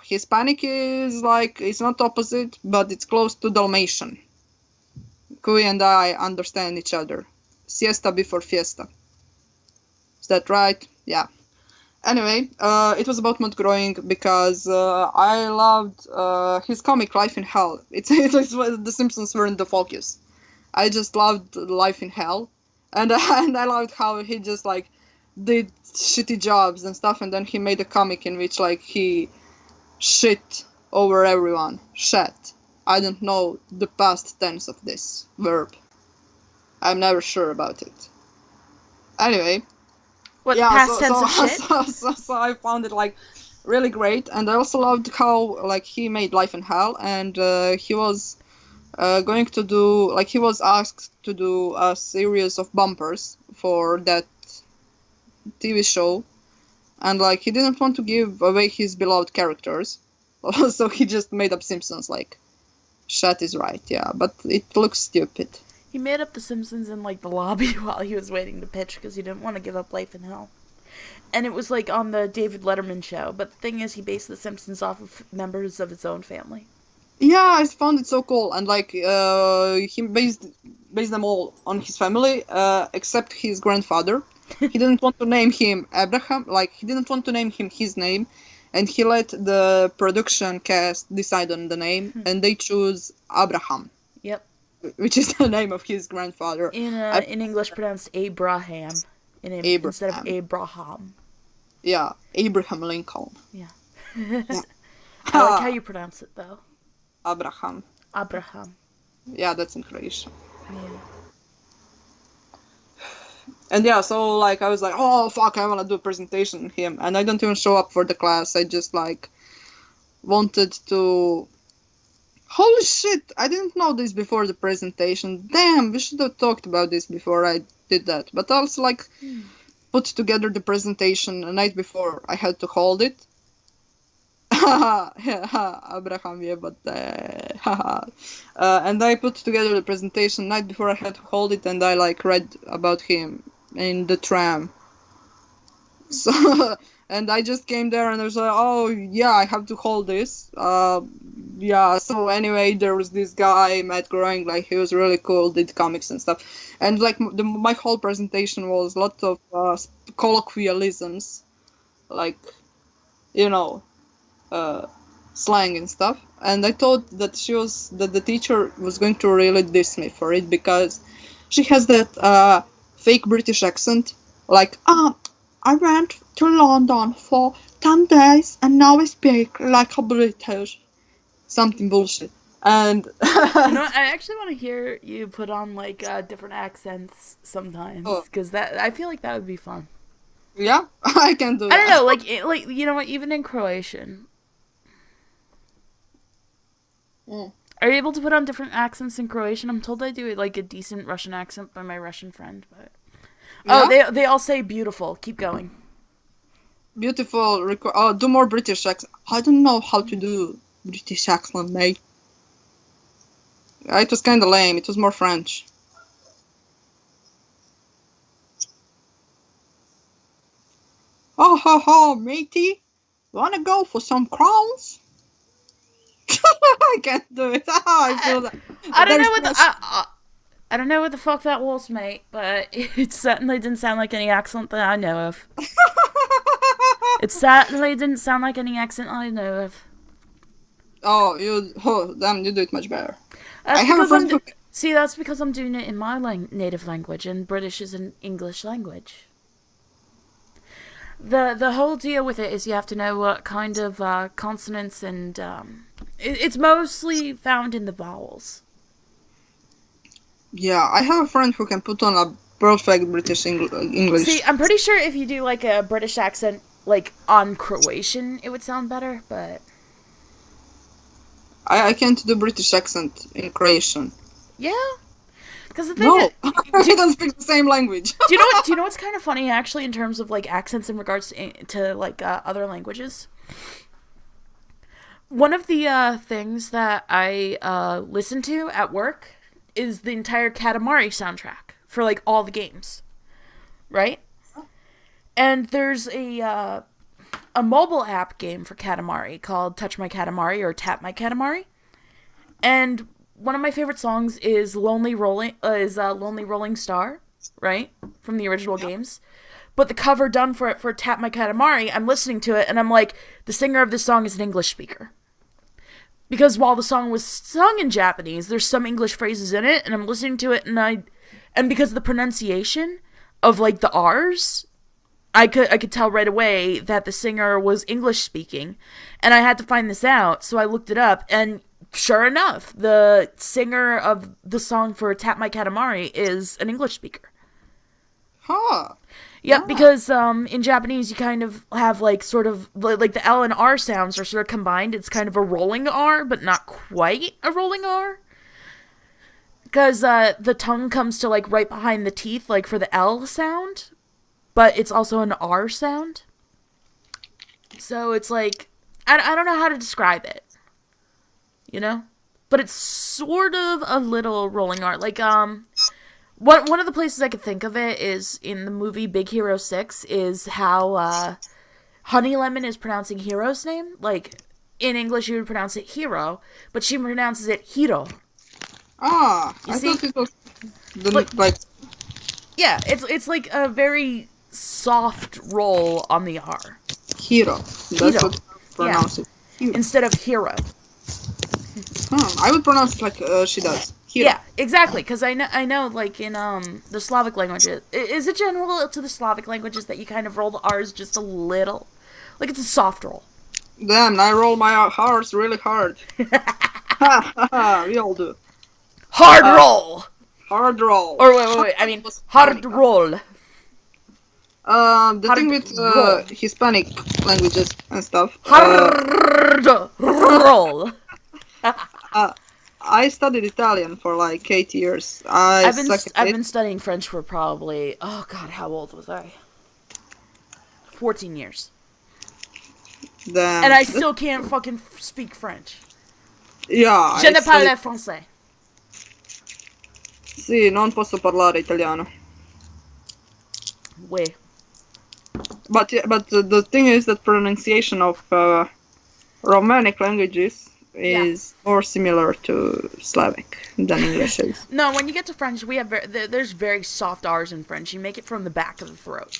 Hispanic is like it's not opposite, but it's close to Dalmatian. Kui and I understand each other. Siesta before fiesta. Is that right? Yeah. Anyway, it was about mod growing because I loved his comic Life in Hell. It was the Simpsons weren't the focus. I just loved Life in Hell, and and I loved how he just like did shitty jobs and stuff, and then he made a comic in which like he shit over everyone. Shat. I don't know the past tense of this verb. I'm never sure about it. Anyway, What, the yeah, past tense of shit? so I found it like really great, and I also loved how like he made Life in Hell, and he was going to do like he was asked to do a series of bumpers for that TV show, and like he didn't want to give away his beloved characters, so he just made up Simpsons. Like, Shat is right, yeah, but it looks stupid. He made up The Simpsons in, like, the lobby while he was waiting to pitch because he didn't want to give up Life in Hell. And it was, like, on the David Letterman show. But the thing is, he based The Simpsons off of members of his own family. Yeah, I found it so cool, and like he based them all on his family, except his grandfather. He didn't want to name him Abraham, like he didn't want to name him his name, and he let the production cast decide on the name, and they choose Abraham, Yep. which is the name of his grandfather. In English, pronounced Abraham. Instead of Abraham. Abraham. Yeah, Abraham Lincoln. Yeah. Yeah. I like how you pronounce it, though. Abraham. Abraham. Yeah, that's in Croatian. Yeah. And yeah, so like I was like, oh fuck, I wanna do a presentation on him, and I don't even show up for the class. I just like wanted to. Holy shit! I didn't know this before the presentation. Damn, we should have talked about this before I did that. But I also like put together the presentation the night before I had to hold it. Abraham, yeah, but and I put together the presentation night before I had to hold it, and I like read about him in the tram. So, and I just came there and I was like, oh yeah, I have to hold this. Yeah. So anyway, there was this guy Matt Groening, like he was really cool, did comics and stuff, and like my whole presentation was a lot of colloquialisms, like you know, slang and stuff. And I thought that the teacher was going to really diss me for it because she has that fake British accent, like I went to London for 10 days and now I speak like a British. Something bullshit. And You know what? I actually want to hear you put on like different accents sometimes oh, because I feel like that would be fun. yeah, I can do I don't that. know, like you know what? Even in Croatian, Mm. are you able to put on different accents in Croatian? I'm told I do like a decent Russian accent by my Russian friend, but Oh, Yeah? they all say beautiful. Keep going. Beautiful. Do more British accent. I don't know how to do British accent, mate. It was kind of lame. It was more French. Oh, ho, ho, matey. Wanna go for some crowns? I can't do it. I I, feel that. I don't There's know what the pressure. I don't know what the fuck that was, mate, but it certainly didn't sound like any accent that I know of. It certainly didn't sound like any accent I know of. Damn, you do it much better. I That's have a because friend who. see, that's because I'm doing it in my native language, and British is an English language. The whole deal with it is you have to know what kind of consonants and it's mostly found in the vowels. Yeah, I have a friend who can put on a perfect British See, English. I'm pretty sure if you do like a British accent, like on Croatian, it would sound better. But I can't do British accent in Croatian. yeah, because the thing is, No, do, we don't speak the same language. do you know what? Do you know what's kind of funny actually in terms of like accents in regards to like other languages? One of the things that I listen to at work is the entire Katamari soundtrack for like all the games, right? And there's a mobile app game for Katamari called Touch My Katamari or Tap My Katamari, and one of my favorite songs is Lonely Rolling Star, right, from the original games. But the cover done for it for Tap My Katamari, I'm listening to it and I'm like, the singer of this song is an English speaker. Because while the song was sung in Japanese, there's some English phrases in it, and I'm listening to it, and because of the pronunciation of like the R's, I could tell right away that the singer was English speaking, and I had to find this out, so I looked it up, and sure enough, the singer of the song for Tap My Katamari is an English speaker. Huh. Yep, because in Japanese you kind of have like sort of like the L and R sounds are sort of combined. It's kind of a rolling R, but not quite a rolling R. Because the tongue comes to like right behind the teeth, like for the L sound, but it's also an R sound. So it's like I don't know how to describe it, you know, but it's sort of a little rolling R. Like one of the places I could think of it is in the movie Big Hero 6 is how Honey Lemon is pronouncing Hero's name. Like, in English you would pronounce it Hero, but she pronounces it Hiro. You I see? thought it was Like, like yeah, it's like a very soft roll on the R. hero. That's Hiro. what I Yeah. pronounce it. Hero. Instead of hero. I would pronounce it like she does. Hero. Yeah, exactly. Because I know, like in the Slavic languages, is it general to the Slavic languages that you kind of roll the R's just a little, like it's a soft roll. Damn, I roll my R's really hard. Ha ha ha, we all do. Hard roll. Hard roll. Or wait. I mean, hard roll. The Hard thing with roll. Hispanic languages and stuff. Hard roll. I studied Italian for like 8 years. I've been studying French for probably how old was I? 14 years. Damn. And I still can't fucking speak French. Yeah. Je ne parle français. Sì, non posso parlare italiano. Wait. But the thing is that pronunciation of Romanic languages is more similar to Slavic than English is. No, when you get to French, we have there's very soft R's in French. You make it from the back of the throat.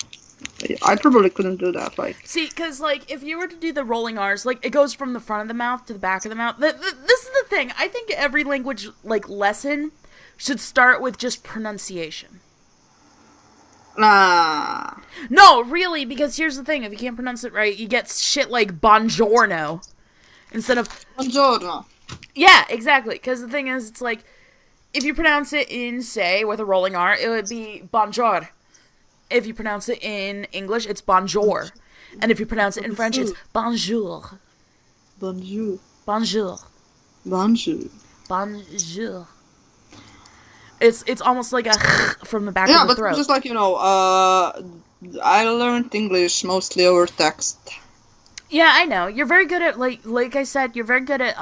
I probably couldn't do that. Like, see, because like if you were to do the rolling R's, like it goes from the front of the mouth to the back of the mouth. This is the thing. I think every language like lesson should start with just pronunciation. nah. No, really, because here's the thing: if you can't pronounce it right, you get shit like buongiorno instead of Buongiorno. yeah, exactly. Because the thing is, it's like if you pronounce it in say with a rolling R, it would be bonjour. If you pronounce it in English, it's bonjour. And if you pronounce it in French, it's bonjour. Bonjour. Bonjour. Bonjour. Bonjour. It's almost like a from the back of Yeah, the but throat. just like I learned English mostly over text. Yeah, I know. You're very good at like I said, you're very good at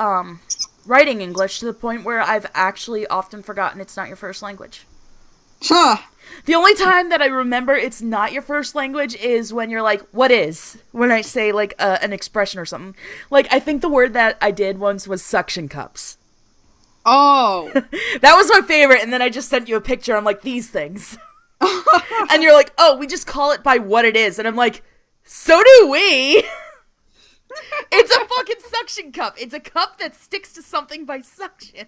writing English to the point where I've actually often forgotten it's not your first language. Huh. The only time that I remember it's not your first language is when you're like, "What is?" When I say like an expression or something. Like I think the word that I did once was suction cups. Oh. That was my favorite, and then I just sent you a picture. I'm like, these things. And you're like, oh, we just call it by what it is. And I'm like, so do we. It's a fucking suction cup. It's a cup that sticks to something by suction.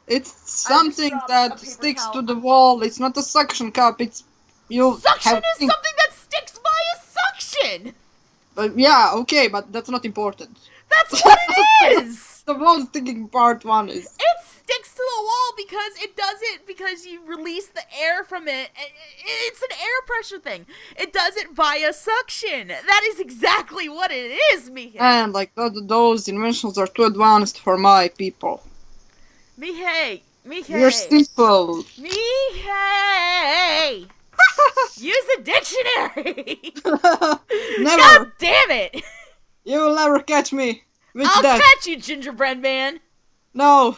It's I just something dropped a that paper sticks towel. to the wall. It's not a suction cup. It's you Suction have is something that sticks via suction. But yeah, okay, but that's not important. That's what it is. The most sticking part one is. It sticks to the wall because it does it because you release the air from it. It's an air pressure thing. It does it via suction. That is exactly what it is, Mihe. And like those inventions are too advanced for my people. Mihe. We're Mihe. simple. Mihe. Use a dictionary. Never. God damn it. You will never catch me with I'll that. catch you, gingerbread man. No,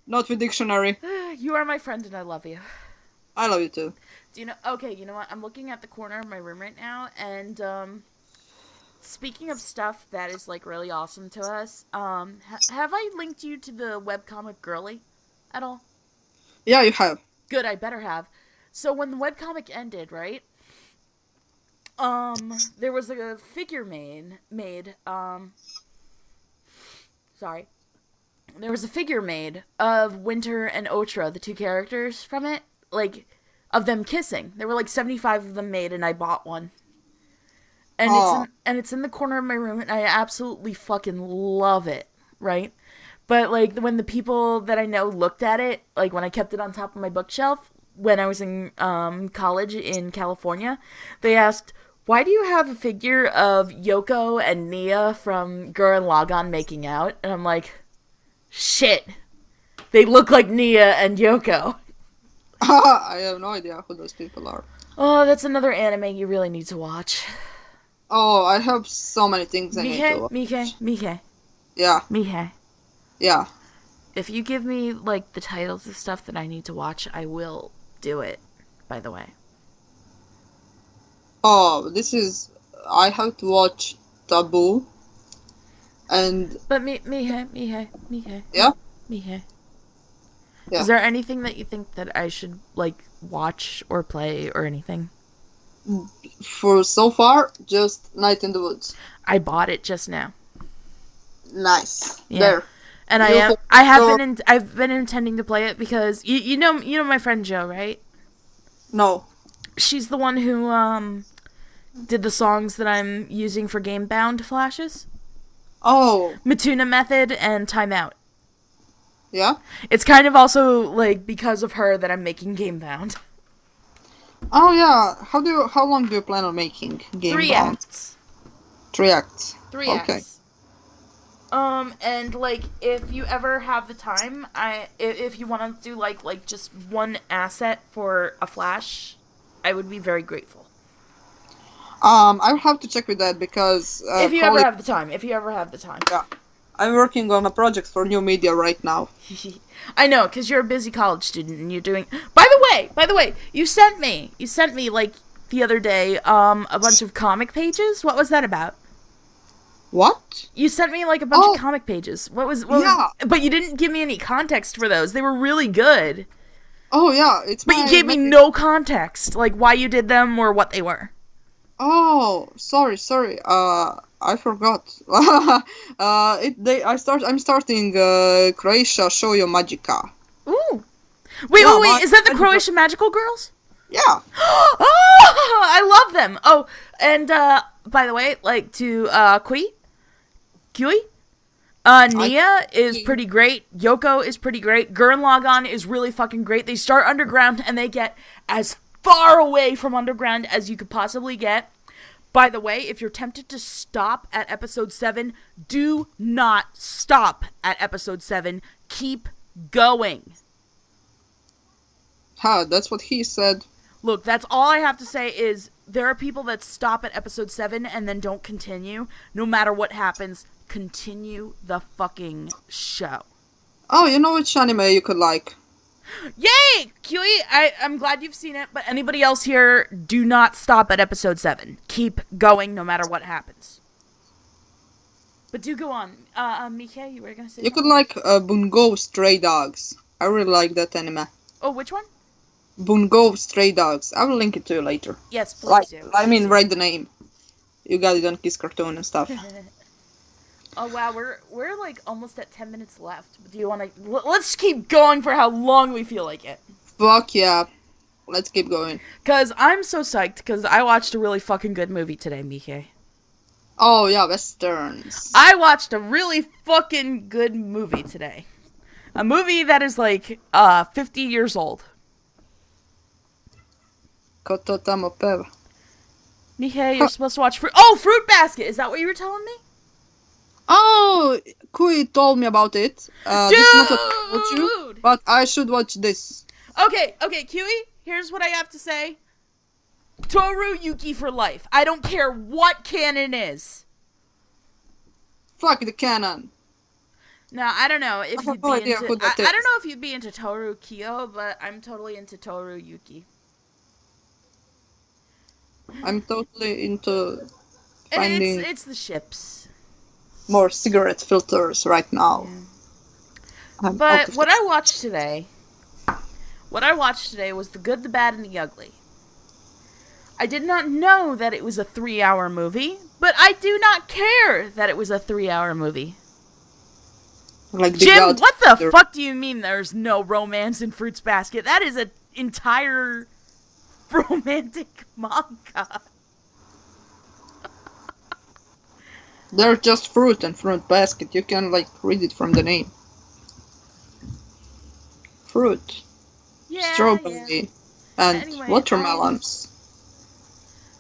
not with dictionary. You are my friend and I love you. I love you too. Do you know? Okay, you know what? I'm looking at the corner of my room right now, and speaking of stuff that is like really awesome to us, have I linked you to the webcomic Girly at all? Yeah, you have. Good, I better have. So when the webcomic ended, right? There was a figure made. Sorry. There was a figure made of Winter and Otra, the two characters from it, like, of them kissing. There were like 75 of them made, and I bought one. And it's in the corner of my room, and I absolutely fucking love it, right? But like when the people that I know looked at it, like when I kept it on top of my bookshelf when I was in college in California, they asked, "Why do you have a figure of Yoko and Nia from Gurren Lagann making out?" And I'm like, shit, they look like Nia and Yoko. I have no idea who those people are. Oh, that's another anime you really need to watch. Oh, I have so many things I need to watch. Mihe. Yeah, yeah. If you give me, like, the titles of stuff that I need to watch, I will do it, by the way. Oh, I have to watch Taboo. And. But Mihe. Yeah? Mihe. Yeah. Is there anything that you think that I should, like, watch or play or anything? For so far, just Night in the Woods. I bought it just now. Nice. Yeah. There. And I've been intending to play it because you know my friend Jo, right? No. She's the one who did the songs that I'm using for Gamebound flashes. Oh. Matuna Method and Time Out. Yeah? It's kind of also like because of her that I'm making Gamebound. Oh yeah. How long do you plan on making Gamebound? 3 acts. 3 acts. 3 Okay. acts. And like if you ever have the time, if you want to do like just one asset for a flash, I would be very grateful. I'll have to check with that because if you ever have the time. Yeah. I'm working on a project for new media right now. I know, because you're a busy college student and you're doing. By the way, you sent me like the other day a bunch of comic pages. What was that about? What? You sent me like a bunch of comic pages. What was? But you didn't give me any context for those. They were really good. Oh yeah, But you gave me no context, like why you did them or what they were. Oh, sorry. I forgot. I'm starting Croatia Shoujo Magica. Ooh. Wait, is that the Croatian Magical Girls? Yeah. Oh, I love them. Oh, and by the way, like to Kui, Nia is pretty great. Yoko is pretty great. Gurren Lagann is really fucking great. They start underground and they get as far away from underground as you could possibly get. By the way, if you're tempted to stop at episode 7, do not stop at episode 7. Keep going. Ha, that's what he said. Look, that's all I have to say is there are people that stop at episode 7 and then don't continue. No matter what happens, continue the fucking show. Oh, you know which anime you could like? Yay! QE, I'm glad you've seen it, but anybody else here, do not stop at episode 7. Keep going no matter what happens. But do go on. Mihe, you were gonna say You something? could like Bungo Stray Dogs. I really like that anime. Oh, which one? Bungo Stray Dogs. I will link it to you later. Yes, please Like, do. I mean, write the name. You got it on Kiss Cartoon and stuff. Oh wow, we're like almost at 10 minutes left. Do you want to? Let's keep going for how long we feel like it. Fuck yeah. Let's keep going. Cause I'm so psyched because I watched a really fucking good movie today, Mihe. Oh yeah, westerns. I watched a really fucking good movie today. A movie that is like 50 years old. Koto tamo peva. Mihe, you're supposed to watch Fruit Basket. Is that what you were telling me? Oh, Kui told me about it. This is not what I told you, Dude! but I should watch this. Okay, QE, here's what I have to say. Toru Yuki for life. I don't care what canon is. Fuck the canon. Now, I don't know if I have you'd no be idea into... who that I is. don't know if you'd be into Toru Kyo, but I'm totally into Toru Yuki. I'm totally into finding It's the ships. more cigarette filters right now. Yeah. But what I watched today was The Good, the Bad, and the Ugly. I did not know that it was a 3-hour movie, but I do not care that it was a 3-hour movie. Like the Jim, what the Godfather. fuck do you mean there's no romance in Fruits Basket? That is an entire romantic manga. They're just fruit and fruit basket. You can like read it from the name. Fruit, Yeah, strawberry, and Anyway, watermelons,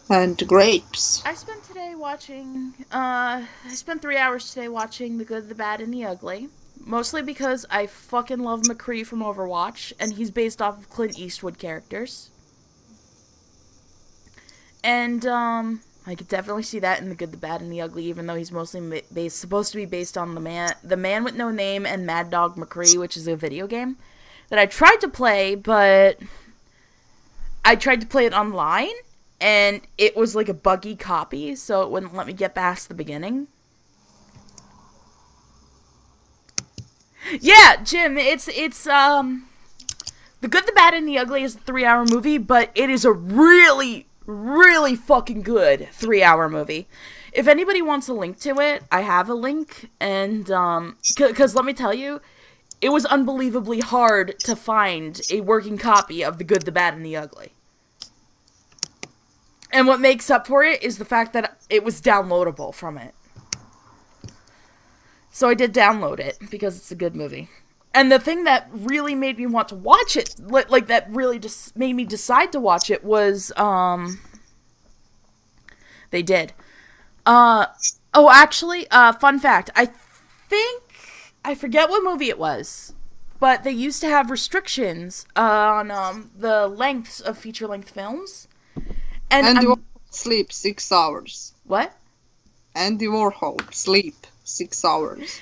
and grapes. I spent today watching, I spent 3 hours today watching The Good, the Bad, and the Ugly. Mostly because I fucking love McCree from Overwatch, and he's based off of Clint Eastwood characters. And, I could definitely see that in The Good, the Bad, and the Ugly, even though he's mostly supposed to be based on the Man with No Name and Mad Dog McCree, which is a video game that I tried to play, but I tried to play it online, and it was like a buggy copy, so it wouldn't let me get past the beginning. Yeah, Jim, it's The Good, the Bad, and the Ugly is a 3-hour movie, but it is a really, really fucking good 3-hour movie. If anybody wants a link to it, I have a link, and, because let me tell you, it was unbelievably hard to find a working copy of The Good, the Bad, and the Ugly. And what makes up for it is the fact that it was downloadable from it. So I did download it, because it's a good movie. And the thing that really made me want to watch it, like that really just made me decide to watch it was, they did. Actually, fun fact, I forget what movie it was, but they used to have restrictions on the lengths of feature-length films. And Andy Warhol sleep 6 hours. What? Andy Warhol sleep 6 hours.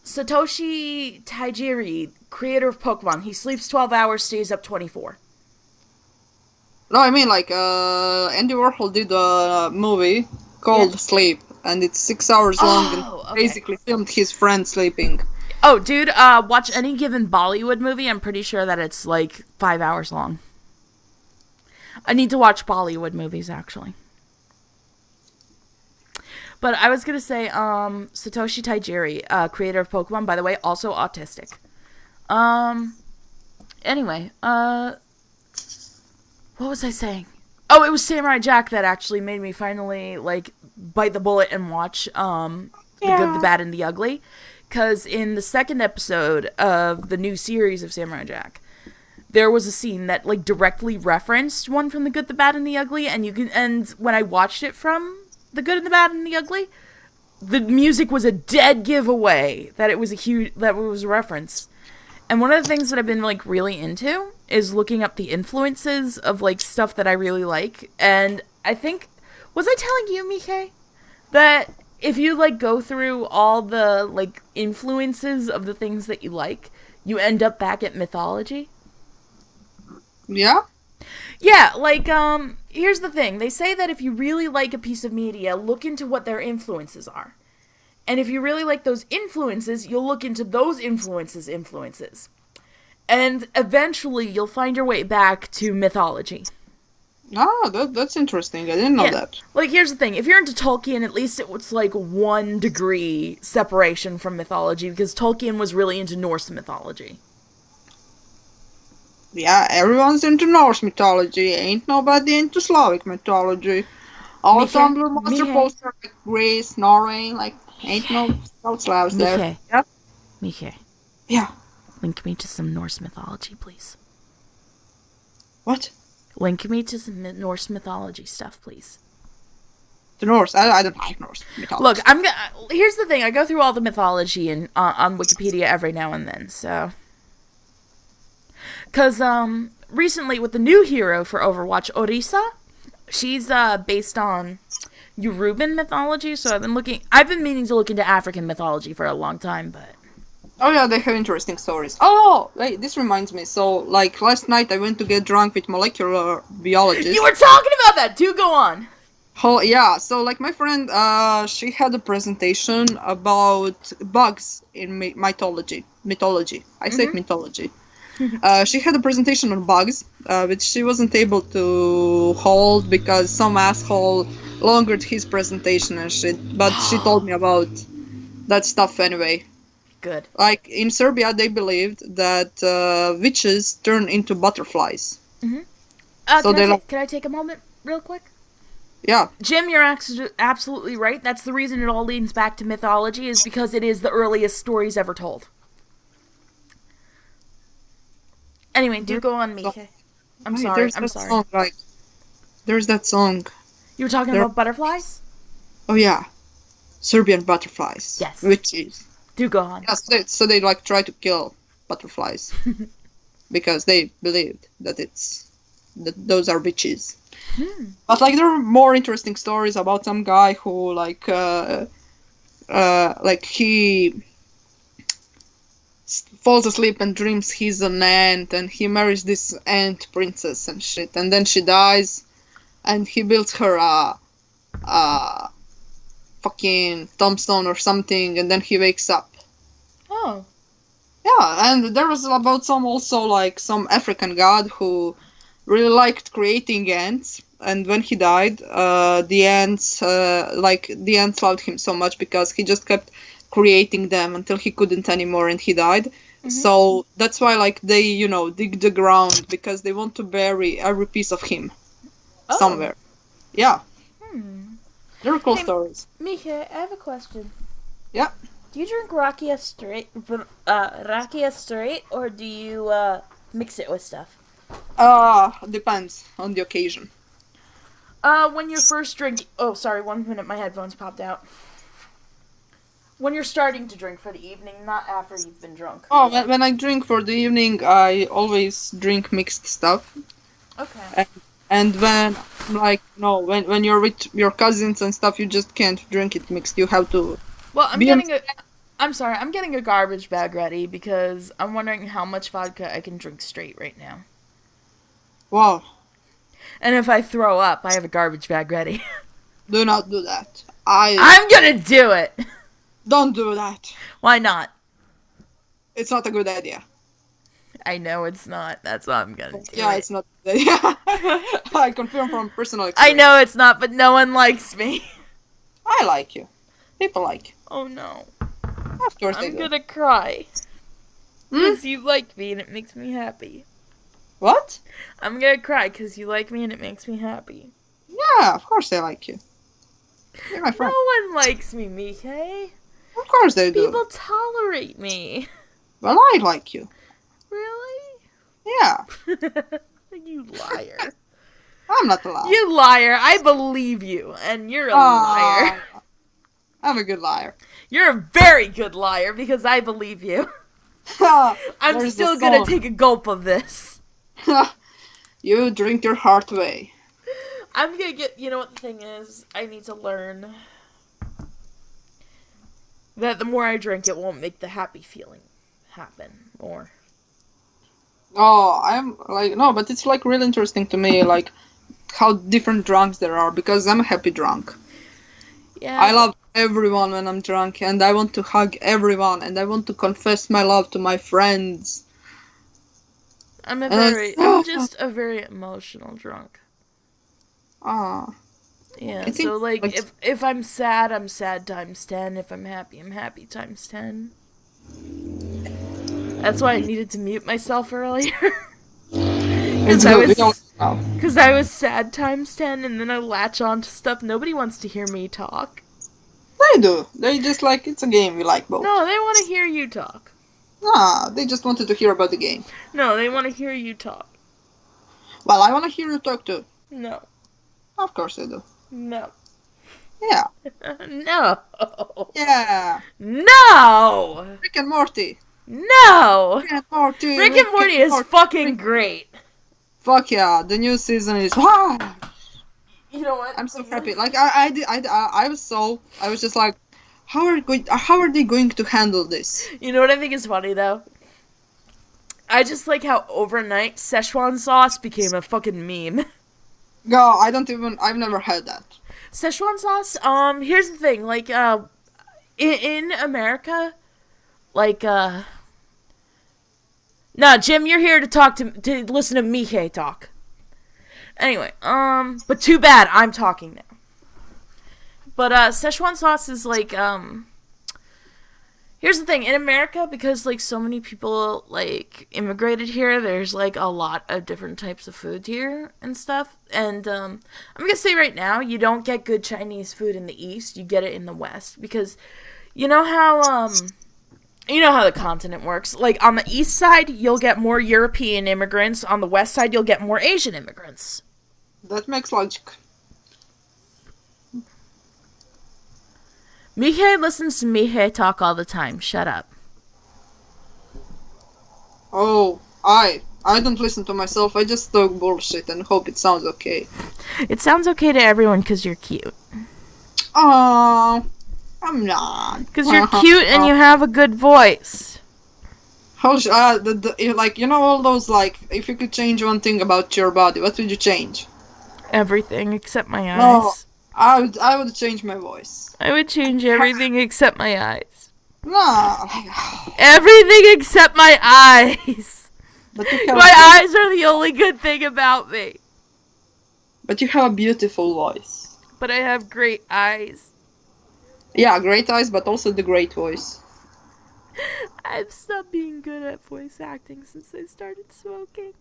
Satoshi Tajiri, creator of Pokemon, he sleeps 12 hours, stays up 24. No, I mean like Andy Warhol did a movie called Sleep, and it's 6 hours long and okay. basically filmed his friend sleeping. Oh, dude, watch any given Bollywood movie, I'm pretty sure that it's like 5 hours long. I need to watch Bollywood movies, actually. But I was gonna say, Satoshi Tajiri, creator of Pokemon, by the way, also autistic. Anyway, what was I saying? Oh, it was Samurai Jack that actually made me finally, like, bite the bullet and watch, The Good, the Bad, and the Ugly. Because in the second episode of the new series of Samurai Jack, there was a scene that, like, directly referenced one from The Good, the Bad, and the Ugly, and when I watched it from The Good, the Bad, and the Ugly, the music was a dead giveaway that it was a reference. And one of the things that I've been like really into is looking up the influences of like stuff that I really like. And I think, was I telling you, Mihe, that if you like go through all the like influences of the things that you like, you end up back at mythology? Yeah. Yeah, like here's the thing. They say that if you really like a piece of media, look into what their influences are. And if you really like those influences, you'll look into those influences. And eventually you'll find your way back to mythology. Oh, that's interesting. I didn't know Yeah. that. Like, here's the thing. If you're into Tolkien, at least it was like 1 degree separation from mythology, because Tolkien was really into Norse mythology. Yeah, everyone's into Norse mythology. Ain't nobody into Slavic mythology. All Mihe, Tumblr monster Mihe, posters like Greece, Norway, like ain't no South Slavs there. Mihe, Yeah, Mihe. yeah. Link me to some Norse mythology, please. What? Link me to some Norse mythology stuff, please. The Norse. I don't like Norse mythology. Look, here's the thing. I go through all the mythology on Wikipedia every now and then, so. Because, recently with the new hero for Overwatch, Orisa, she's, based on Yoruban mythology, so I've been meaning to look into African mythology for a long time, but. Oh yeah, they have interesting stories. Oh, wait, this reminds me. So, like last night, I went to get drunk with molecular biologist. You were talking about that! Do go on! Oh yeah, so like my friend, she had a presentation about bugs in mythology. Mythology. I say mythology. She had a presentation on bugs, which she wasn't able to hold because some asshole longered his presentation and shit. But she told me about that stuff anyway. Good. Like in Serbia, they believed that witches turn into butterflies. So they like, Can I take a moment, real quick? yeah. Jim, you're absolutely right. That's the reason it all leans back to mythology, is because it is the earliest stories ever told. Anyway, do go on, Mihe. I'm Wait, sorry. there's I'm that sorry. song, like, there's that song. You were talking about butterflies? Oh yeah, Serbian butterflies. Yes. Witches. Do go on. Yeah, so they like try to kill butterflies because they believed that those are witches. But like there are more interesting stories about some guy who like he falls asleep and dreams he's an ant and he marries this ant princess and shit, and then she dies and he builds her a fucking tombstone or something, and then he wakes up. Oh. Yeah, and there was about some also like some African god who really liked creating ants, and when he died, the ants loved him so much because he just kept creating them until he couldn't anymore and he died. So that's why like they dig the ground because they want to bury every piece of him somewhere. Yeah, they're cool stories. Mihe, I have a question. Yeah. Do you drink rakia straight, or do you mix it with stuff? Depends on the occasion. When you're first drinking. Oh, sorry, 1 minute, my headphones popped out. When you're starting to drink for the evening, not after you've been drunk. Oh, when I drink for the evening, I always drink mixed stuff. Okay. And when, like, no, when you're with your cousins and stuff, you just can't drink it mixed. You have to. Well, I'm getting a garbage bag ready because I'm wondering how much vodka I can drink straight right now. Wow. And if I throw up, I have a garbage bag ready. Do not do that. I'm gonna do it! Don't do that. Why not? It's not a good idea. I know it's not. That's why I'm gonna do it. Yeah, it's not a good idea. I confirm from personal I experience. know it's not, but no one likes me. I like you. People like you. Oh no. Of course they I'm do. gonna cry. Because you like me and it makes me happy. What? I'm gonna cry because you like me and it makes me happy. Yeah, of course they like you. You're my friend. No one likes me, Mihe. Of course they do. People tolerate me. Well, I like you. Really? Yeah. You liar. I'm not a liar. You liar. I believe you, and you're a liar. I'm a good liar. You're a very good liar because I believe you. I'm There's the still gonna song. take a gulp of this. You drink your heart away. I'm gonna get. You know what the thing is? I need to learn that the more I drink, it won't make the happy feeling happen more. Oh, I'm like no, but it's like really interesting to me, like how different drunks there are because I'm a happy drunk. Yeah, I but love everyone when I'm drunk, and I want to hug everyone, and I want to confess my love to my friends. And I'm just a very emotional drunk. ah, Yeah, I think so like like if I'm sad, I'm sad times 10. If I'm happy times 10. That's why I needed to mute myself earlier. it's Cuz I good. We all was know. cuz I was sad times 10 and then I latch on to stuff. Nobody wants to hear me talk. They do. They just like it's a game. We like both. No, they want to hear you talk. Ah, they just wanted to hear about the game. No, they want to hear you talk. Well, I want to hear you talk too. No. Of course I do. No. Yeah. No. Yeah. No. Rick and Morty. No. Rick and Morty. Rick and Rick and Morty is Morty. fucking Rick. great. Fuck yeah! The new season is. Ah, You know what? I'm so happy. Like I was just like, how are they going to handle this? You know what I think is funny though? I just like how overnight Szechuan sauce became a fucking meme. No, I've never had that. Szechuan sauce, here's the thing, like, in America, like, nah, Jim, you're here to to listen to Mihe talk. Anyway, but too bad, I'm talking now. But, Szechuan sauce is like, here's the thing, in America, because like so many people like immigrated here, there's like a lot of different types of food here and stuff. And I'm gonna say right now, you don't get good Chinese food in the East, you get it in the West. Because you know how the continent works. Like on the East side, you'll get more European immigrants, on the West side you'll get more Asian immigrants. That makes logic. Mihe listens to Mihe talk all the time. Shut up. Oh, I don't listen to myself. I just talk bullshit and hope it sounds okay. It sounds okay to everyone because you're cute. Oh, I'm not. Because you're cute and you have a good voice. Like you know all those like if you could change one thing about your body, what would you change? Everything except my No, eyes. I would change my voice. I would change everything except my eyes. No, Everything except my eyes. but you have My eyes are the only good thing about me. but you have a beautiful voice. But I have great eyes. Yeah, great eyes, but also the great voice. I've stopped being good at voice acting since I started smoking.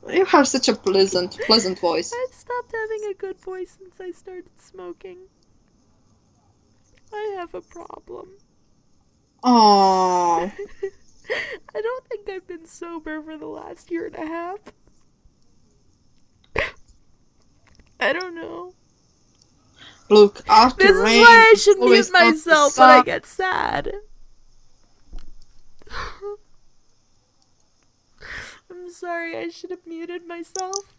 You have such a pleasant voice. I've stopped having a good voice since I started smoking. I have a problem. Oh, I don't think I've been sober for the last year and a half. I don't know. look, after This rain, is why I it's should always mute not the myself when I sun. get sad. I'm sorry, I should have muted myself.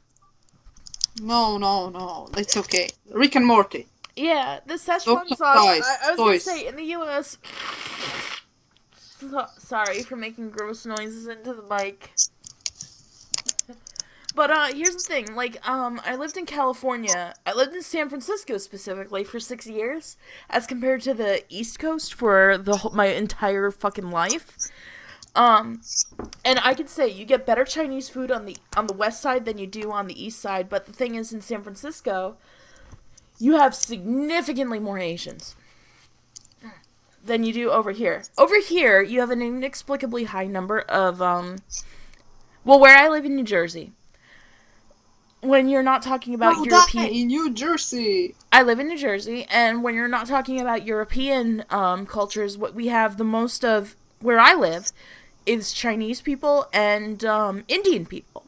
No, it's okay. Rick and Morty. Yeah, the Szechuan Those sauce. toys, I was toys. gonna say in the U.S. Sorry for making gross noises into the mic. But here's the thing. Like, I lived in California. I lived in San Francisco specifically for 6 years, as compared to the East Coast for my entire fucking life. And I could say you get better Chinese food on the west side than you do on the east side. But the thing is, in San Francisco, you have significantly more Asians than you do over here. Over here, you have an inexplicably high number of, well, where I live in New Jersey, when you're not talking about European... in New Jersey. I live in New Jersey, and when you're not talking about European cultures, what we have the most of, where I live, is Chinese people and Indian people.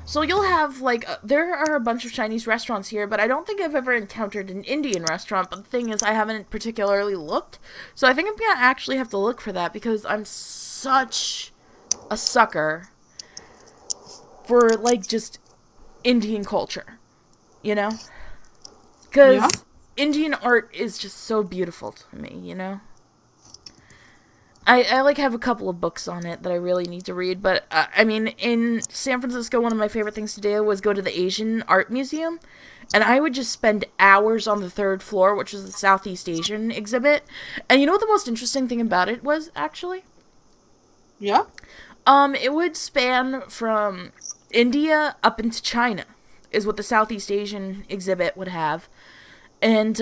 So you'll have, like, there are a bunch of Chinese restaurants here, but I don't think I've ever encountered an Indian restaurant. But the thing is, I haven't particularly looked. So I think I'm gonna actually have to look for that because I'm such a sucker for, like, just Indian culture, you know? Yeah. Because Indian art is just so beautiful to me, you know? I like have a couple of books on it that I really need to read, but I mean, in San Francisco, one of my favorite things to do was go to the Asian Art Museum, and I would just spend hours on the third floor, which is the Southeast Asian exhibit. And you know what the most interesting thing about it was, actually? Yeah. It would span from India up into China, is what the Southeast Asian exhibit would have, and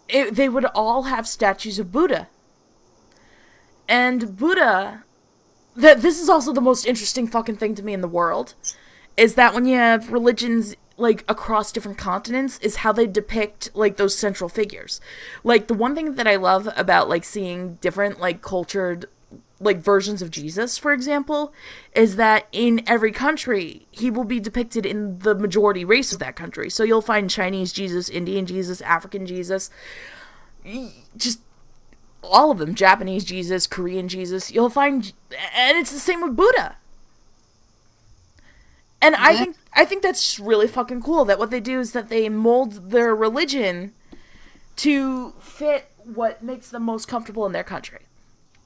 they would all have statues of Buddha. And Buddha, this is also the most interesting fucking thing to me in the world, is that when you have religions like across different continents, is how they depict like those central figures. Like the one thing that I love about like seeing different like cultured like versions of Jesus, for example, is that in every country he will be depicted in the majority race of that country. So you'll find Chinese Jesus, Indian Jesus, African Jesus, just all of them, Japanese Jesus, Korean Jesus, you'll find, and it's the same with Buddha. And That, I think that's really fucking cool that what they do is that they mold their religion to fit what makes them most comfortable in their country.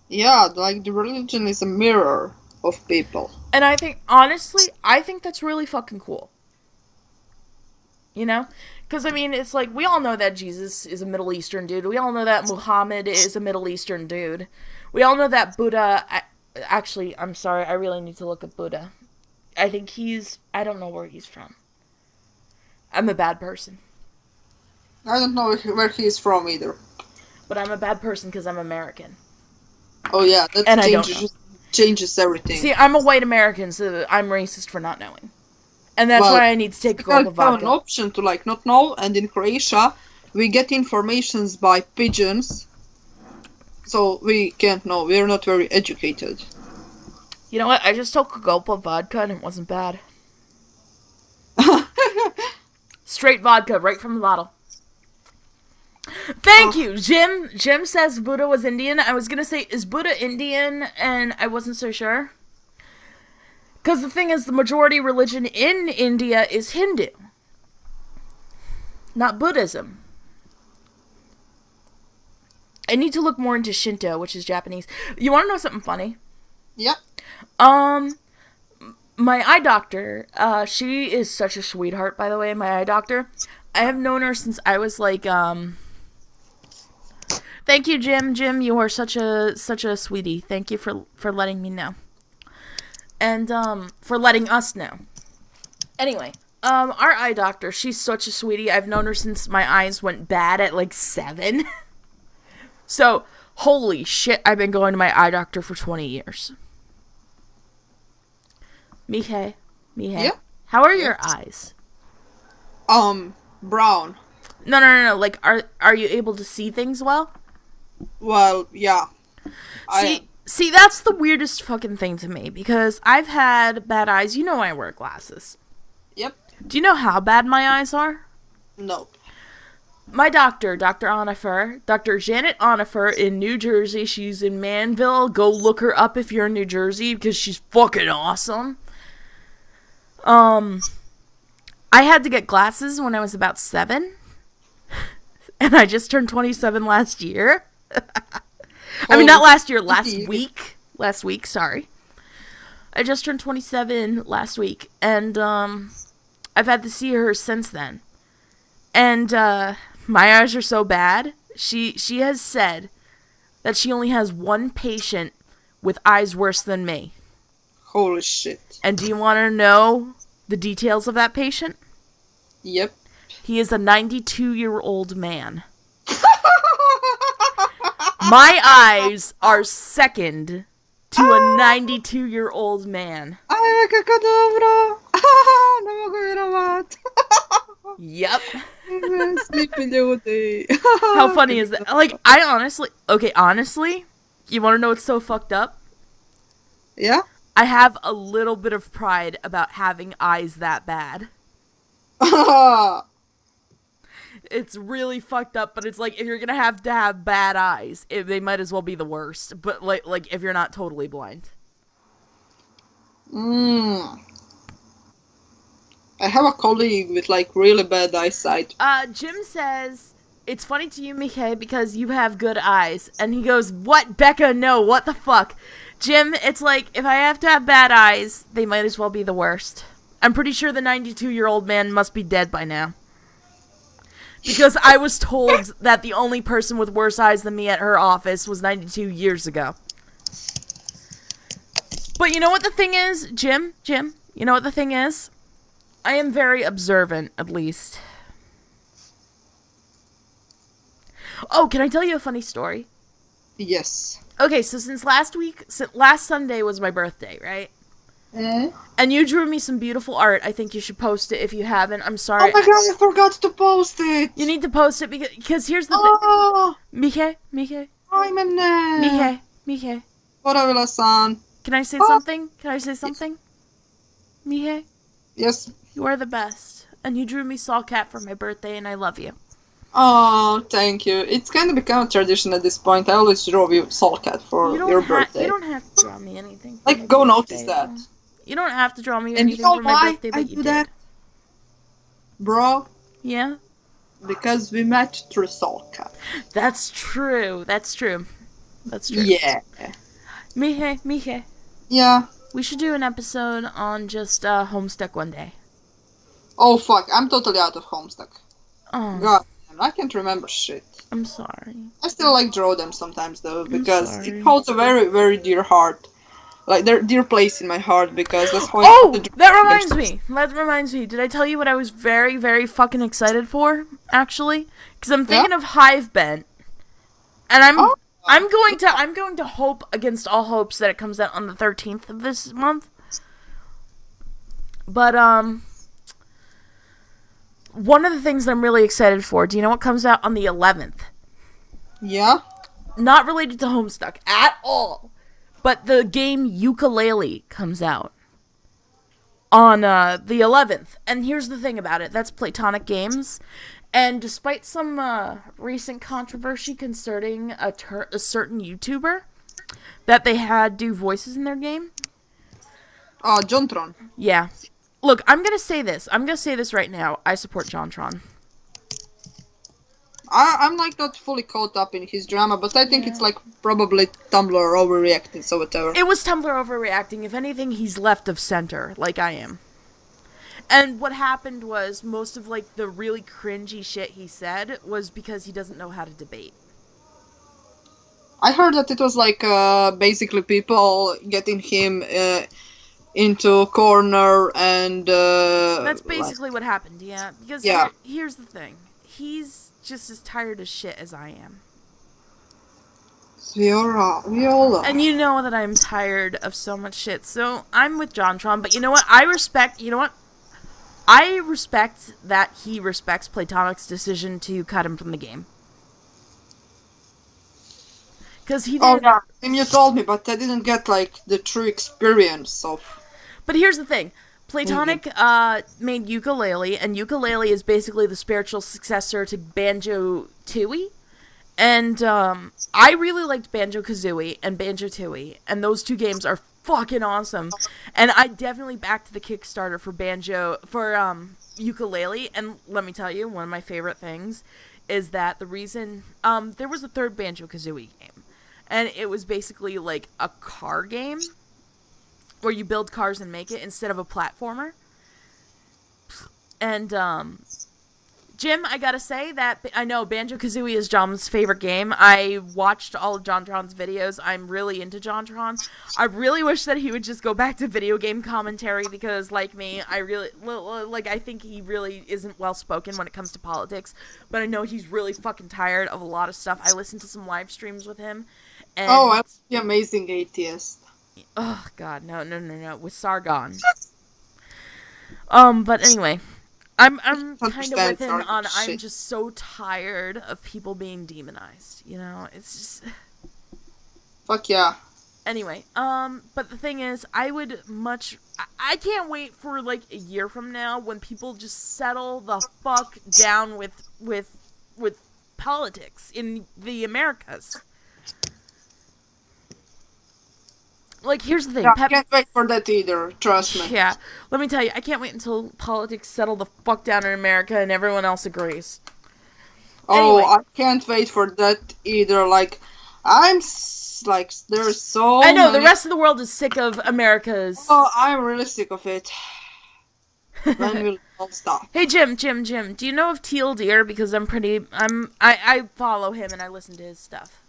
yeah, like the religion is a mirror of people. And I think, honestly, I think that's really fucking cool. You know? Because, I mean, it's like, we all know that Jesus is a Middle Eastern dude. We all know that Muhammad is a Middle Eastern dude. We all know that Buddha... Actually, I'm sorry, I really need to look at Buddha. I think I don't know where he's from. I'm a bad person. I don't know where he's from either. But I'm a bad person because I'm American. Oh yeah, that And I don't know. changes everything. See, I'm a white American, so I'm racist for not knowing. And that's Well, why I need to take a we gulp have of an vodka. option to like not know, and in Croatia, we get informations by pigeons, so we can't know. We're not very educated. You know what? I just took a gulp of vodka and it wasn't bad. Straight vodka, right from the bottle. Thank you, Jim. Jim says Buddha was Indian. I was gonna say, is Buddha Indian? And I wasn't so sure. Because the thing is, the majority religion in India is Hindu, not Buddhism. I need to look more into Shinto, which is Japanese. You want to know something funny? Yeah. My eye doctor, she is such a sweetheart, by the way, my eye doctor. I have known her since I was like, thank you, Jim. Jim, you are such a sweetie. Thank you for letting me know. And, for letting us know. Anyway, our eye doctor, she's such a sweetie. I've known her since my eyes went bad at like 7. So, holy shit, I've been going to my eye doctor for 20 years. Mihe. Yeah. How are your eyes? Brown. No. Like, are you able to see things well? Well, yeah. See, that's the weirdest fucking thing to me, because I've had bad eyes. You know I wear glasses. Yep. Do you know how bad my eyes are? No. My doctor, Dr. Onifer, Dr. Janet Onifer in New Jersey. She's in Manville. Go look her up if you're in New Jersey, because she's fucking awesome. I had to get glasses when I was about 7. And I just turned 27 last year. I mean, not last year, last week. Last week, sorry. I just turned 27 last week. And, I've had to see her since then. And, my eyes are so bad. She has said that she only has one patient with eyes worse than me. Holy shit. And do you want to know the details of that patient? Yep. He is a 92-year-old man. My eyes are second to a 92-year-old man. Yep. Sleepy ljudi. How funny is that? Like, honestly, you want to know what's so fucked up? Yeah? I have a little bit of pride about having eyes that bad. It's really fucked up, but it's like if you're gonna have to have bad eyes, they might as well be the worst. But like if you're not totally blind. Mm. I have a colleague with like really bad eyesight. Jim says it's funny to you, Mihe, because you have good eyes, and he goes, "What, Becca? No, what the fuck, Jim? It's like if I have to have bad eyes, they might as well be the worst. I'm pretty sure the 92-year-old man must be dead by now." Because I was told that the only person with worse eyes than me at her office was 92 years ago. But you know what the thing is, Jim? You know what the thing is? I am very observant, at least. Oh, can I tell you a funny story? Yes. Okay, so since last Sunday was my birthday, right? Mm? And you drew me some beautiful art. I think you should post it if you haven't. I'm Oh sorry. my god, I forgot to post it! You need to post it because here's the Oh, thing. Mihe. I'm in Mihe. What-san. Can I say Oh. something? Mihe, Yes. you are the best. And you drew me Saul Cat for my birthday, and I love you. Oh, thank you. It's kind of become a tradition at this point. I always draw you Soul Cat for your birthday. You don't have to draw me anything. Like, go notice that. You don't have to draw me And anything you know for my why birthday, I but you do did. that? Bro, Yeah? because we met through Soul Cat. That's true. Yeah. Mihe. Yeah. We should do an episode on just Homestuck one day. Oh fuck, I'm totally out of Homestuck. Oh. God, I can't remember shit. I'm sorry. I still like draw them sometimes though, because sorry. it holds a very, very dear heart. Like, their dear place in my heart, because that's how That reminds me. Did I tell you what I was very, very fucking excited for, actually? Because I'm thinking of Hive Bent. And I'm going to hope against all hopes that it comes out on the 13th of this month. But, one of the things that I'm really excited for, do you know what comes out on the 11th? Yeah? Not related to Homestuck at all. But the game Yooka-Laylee comes out on the 11th. And here's the thing about it. That's Platonic Games. And despite some recent controversy concerning a certain YouTuber that they had do voices in their game. Oh, Jontron. Yeah. Look, I'm going to say this. Right now. I support Jontron. I'm like not fully caught up in his drama, but I think it's like probably Tumblr overreacted, so whatever. It was Tumblr overreacting. If anything, he's left of center, like I am. And what happened was most of like the really cringy shit he said was because he doesn't know how to debate. I heard that it was like basically people getting him into a corner and that's basically what happened, yeah. Because here's the thing. He's just as tired as shit as I am. Viola. And you know that I'm tired of so much shit. So I'm with Jontron, but you know what? I respect that he respects Platonic's decision to cut him from the game. Because he did. Oh yeah, and you told me, but I didn't get like the true experience of. But here's the thing. Platonic made Yooka-Laylee, and Yooka-Laylee is basically the spiritual successor to Banjo-Tooie. And I really liked Banjo-Kazooie and Banjo-Tooie, and those two games are fucking awesome. And I definitely backed the Kickstarter for Yooka-Laylee, and let me tell you, one of my favorite things is that the reason there was a third Banjo-Kazooie game, and it was basically like a car game where you build cars and make it instead of a platformer. And Jim, I gotta say that I know Banjo-Kazooie is John's favorite game. I watched all of Jontron's videos. I'm really into Jontron. I really wish that he would just go back to video game commentary because, like me, I think he really isn't well-spoken when it comes to politics. But I know he's really fucking tired of a lot of stuff. I listened to some live streams with him. And that's the amazing atheist. Oh, God, no, with Sargon. But anyway, I'm kind of with him on, I'm just so tired of people being demonized, you know, it's just... Fuck yeah. Anyway, but the thing is, I can't wait for like a year from now when people just settle the fuck down with politics in the Americas. Like, here's the thing, Yeah, I can't wait for that either. Trust me. Yeah, let me tell you, I can't wait until politics settle the fuck down in America and everyone else agrees. Oh, Anyway, I can't wait for that either. Like, like, there's so I know the many. rest of the world is sick of America's. Oh, I'm really sick of it. When will it all stop? Hey Jim, do you know of Teal Deer? Because I follow him and I listen to his stuff.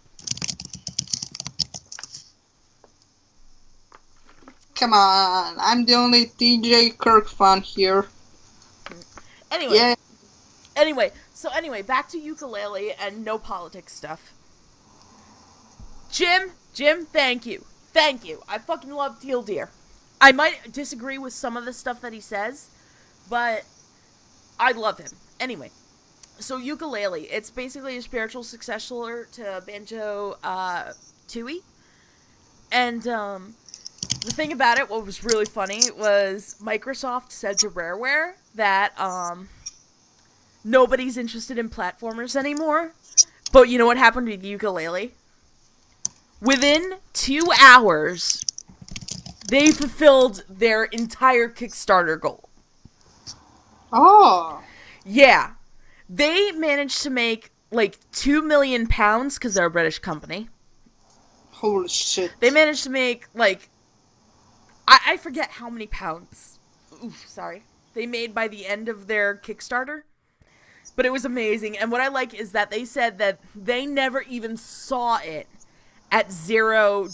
Come on, I'm the only TJ Kirk fan here. Anyway, Yeah. anyway, back to ukulele and no politics stuff. Jim, thank you. I fucking love Teal Deer. I might disagree with some of the stuff that he says, but I love him. Anyway, so ukulele, it's basically a spiritual successor to banjo tooie. And the thing about it, what was really funny, was Microsoft said to Rareware that nobody's interested in platformers anymore. But you know what happened with ukulele? Within 2 hours, they fulfilled their entire Kickstarter goal. Oh. Yeah. They managed to make like £2 million because they're a British company. Holy shit. They managed to make like I forget how many pounds. Oof, sorry. They made by the end of their Kickstarter. But it was amazing. And what I like is that they said that they never even saw it at zero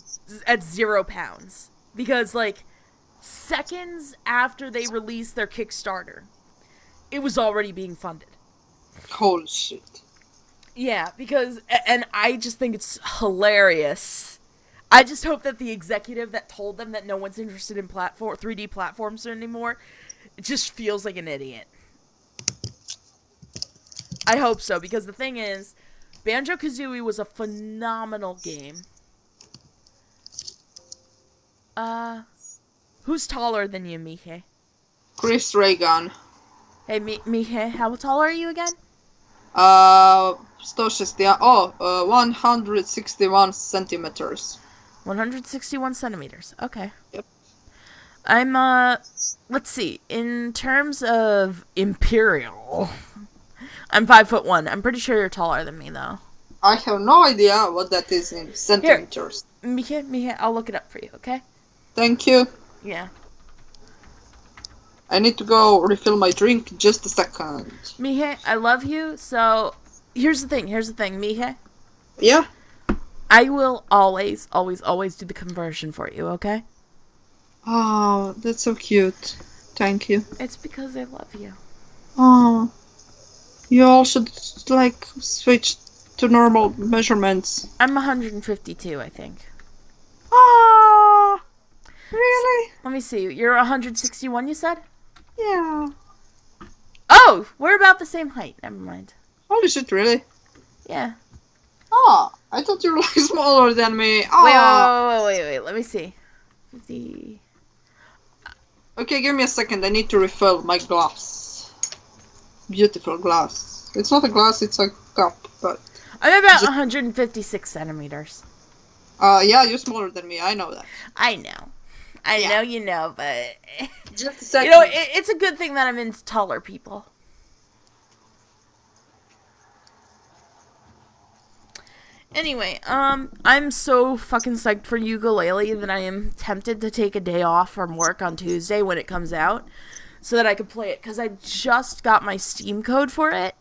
pounds. Because like seconds after they released their Kickstarter, it was already being funded. Holy shit. Yeah, because and I just think it's hilarious. I just hope that the executive that told them that no one's interested in 3D platforms anymore just feels like an idiot. I hope so, because the thing is, Banjo-Kazooie was a phenomenal game. Who's taller than you, Mihe? Chris Reagan. Hey, Mihe, how tall are you again? 161 centimeters. 161 centimeters. Okay. Yep. I'm, let's see. In terms of Imperial, I'm 5'1". I'm pretty sure you're taller than me, though. I have no idea what that is in centimeters. Here, Mihe, I'll look it up for you, okay? Thank you. Yeah. I need to go refill my drink. Just a second. Mihe, I love you, so here's the thing, Mihe. Yeah? I will always do the conversion for you, okay? Oh, that's so cute. Thank you. It's because I love you. Oh. You all should, like, switch to normal measurements. I'm 152, I think. Ah. Really? Let me see. You're 161, you said? Yeah. Oh, we're about the same height. Never mind. Holy shit, really? Yeah. Oh, I thought you were like smaller than me. Oh. Wait. Let me see. 50. Okay, give me a second. I need to refill my glass. Beautiful glass. It's not a glass, it's a cup, but... I'm about 156 centimeters. Yeah, you're smaller than me. I know that. I know. I know you know, but... Just a second. You know, it's a good thing that I'm into taller people. Anyway, I'm so fucking psyched for ukulele that I am tempted to take a day off from work on Tuesday when it comes out so that I could play it, because I just got my Steam code for it,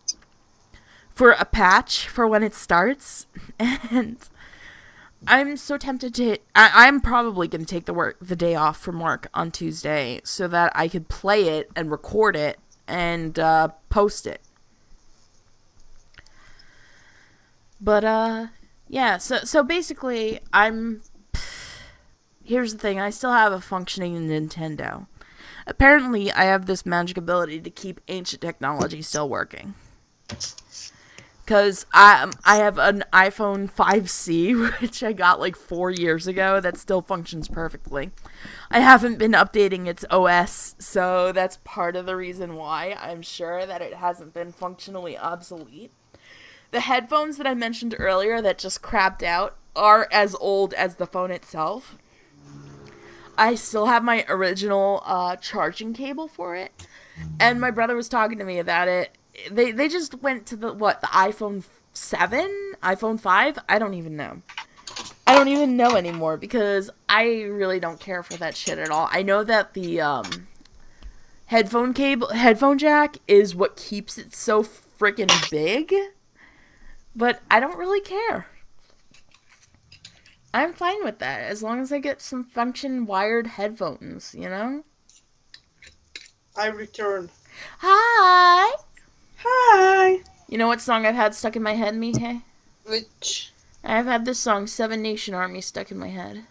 for a patch for when it starts, and I'm so tempted to... I'm probably going to take the day off from work on Tuesday so that I could play it and record it and post it. But, yeah, so basically, here's the thing, I still have a functioning Nintendo. Apparently, I have this magic ability to keep ancient technology still working. Because I have an iPhone 5C, which I got like 4 years ago, that still functions perfectly. I haven't been updating its OS, so that's part of the reason why I'm sure that it hasn't been functionally obsolete. The headphones that I mentioned earlier that just crapped out are as old as the phone itself. I still have my original charging cable for it, and my brother was talking to me about it. They just went to the iPhone 7, iPhone 5. I don't even know. I don't even know anymore because I really don't care for that shit at all. I know that the headphone jack is what keeps it so freaking big, but I don't really care. I'm fine with that as long as I get some function wired headphones, you know? I return. Hi! Hi. You know what song I've had stuck in my head, Mihe? Which I've had this song, Seven Nation Army, stuck in my head.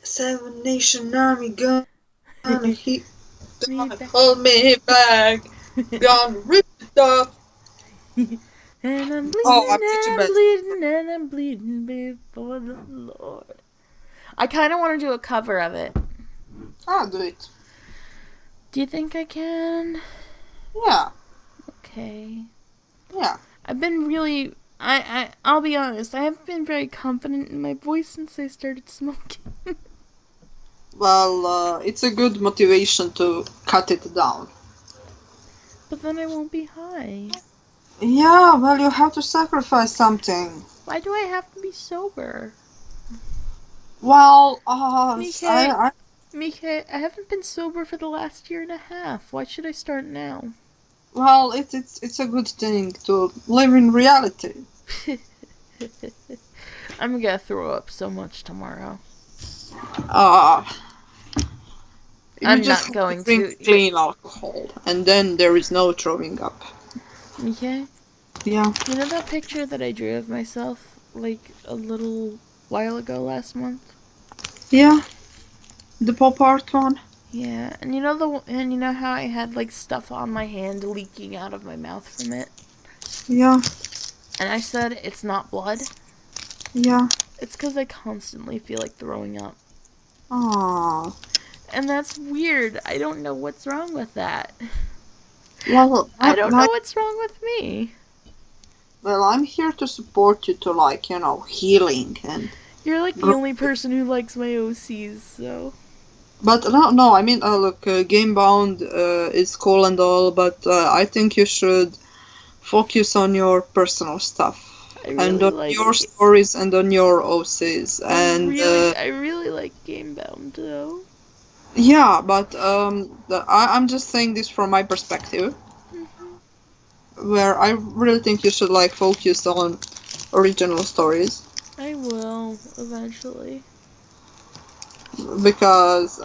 Seven Nation Army gonna hit, Me gonna back. hold me back, gonna rip it off. And I'm Oh, bleeding, I'm such a and I'm bad. bleeding, and I'm bleeding before the Lord. I kind of want to do a cover of it. I'll do it. Do you think I can? Yeah, Okay. yeah. I've been really. I'll be honest, I haven't been very confident in my voice since I started smoking. Well, it's a good motivation to cut it down. But then I won't be high. Yeah, well, you have to sacrifice something. Why do I have to be sober? Well, Mihe, Mihe, I haven't been sober for the last year and a half. Why should I start now? well, it's a good thing to live in reality. I'm gonna throw up so much tomorrow. Uh, you I'm just not have to going drink to. clean alcohol, and then there is no throwing up. Okay? Yeah. You know that picture that I drew of myself, like, a little while ago last month? Yeah, the pop art one. Yeah, and you know how I had, like, stuff on my hand leaking out of my mouth from it? Yeah, And I said, it's not blood. yeah. It's because I constantly feel like throwing up. Ah. And that's weird. I don't know what's wrong with that. Well, I don't know what's wrong with me. I'm here to support you to healing and. You're like the only person who likes my OCs, so. But no. I mean, look, Gamebound is cool and all, but I think you should focus on your personal stuff I and really on like. your stories and on your OCs and I really like Gamebound, though. yeah. But I'm just saying this from my perspective, Hmm. where I really think you should focus on original stories I will, eventually. because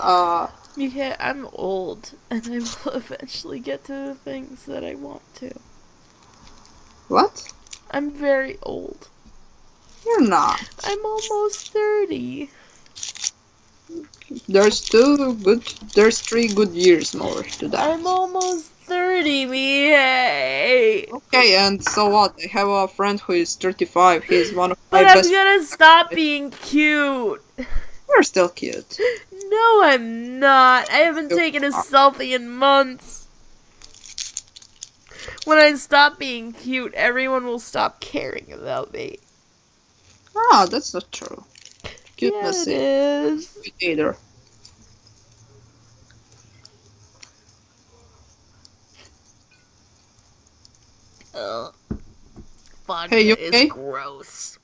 Because I'm old, and I will eventually get to the things that I want to. what? I'm very old. You're not. I'm almost 30. There's 3 good years more to that. I'm almost 30, me. Okay, and so what? I have a friend who is 35. He's one of my But I'm best gonna stop being cute. You're still cute. No, I'm not. I haven't You taken a are. selfie in months. When I stop being cute, everyone will stop caring about me. Ah, that's not true. Yeah, Cuteness it is is. cute either. Ugh. Hey, you Vodka is okay? gross.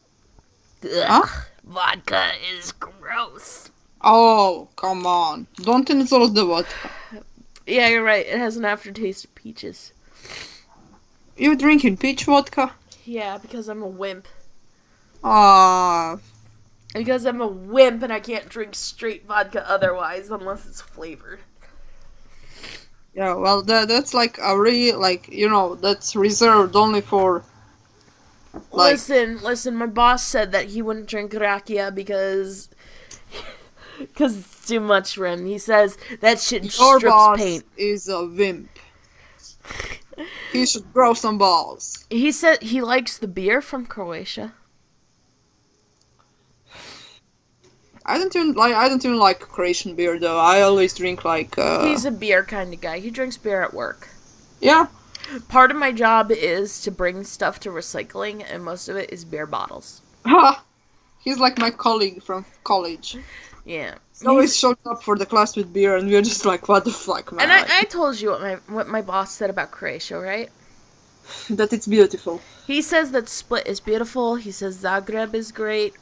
Huh? Ugh. Vodka is gross. Oh, come on. Don't insult the vodka. Yeah, you're right. It has an aftertaste of peaches. You drinking peach vodka? Yeah, because I'm a wimp. Ah, Because I'm a wimp and I can't drink straight vodka otherwise unless it's flavored. yeah, well, that's a really, that's reserved only for, like, Listen, my boss said that he wouldn't drink rakia because it's too much for him. He says that shit your strips boss paint. is a wimp. He should grow some balls. He said he likes the beer from Croatia. I don't even like Croatian beer though. I always drink like He's a beer kind of guy. He drinks beer at work. yeah. Part of my job is to bring stuff to recycling, and most of it is beer bottles. Ha! He's like my colleague from college. Yeah. He always shows up for the class with beer, and we're just like, what the fuck, man? And I told you what my boss said about Croatia, right? That it's beautiful. He says that Split is beautiful. He says Zagreb is great.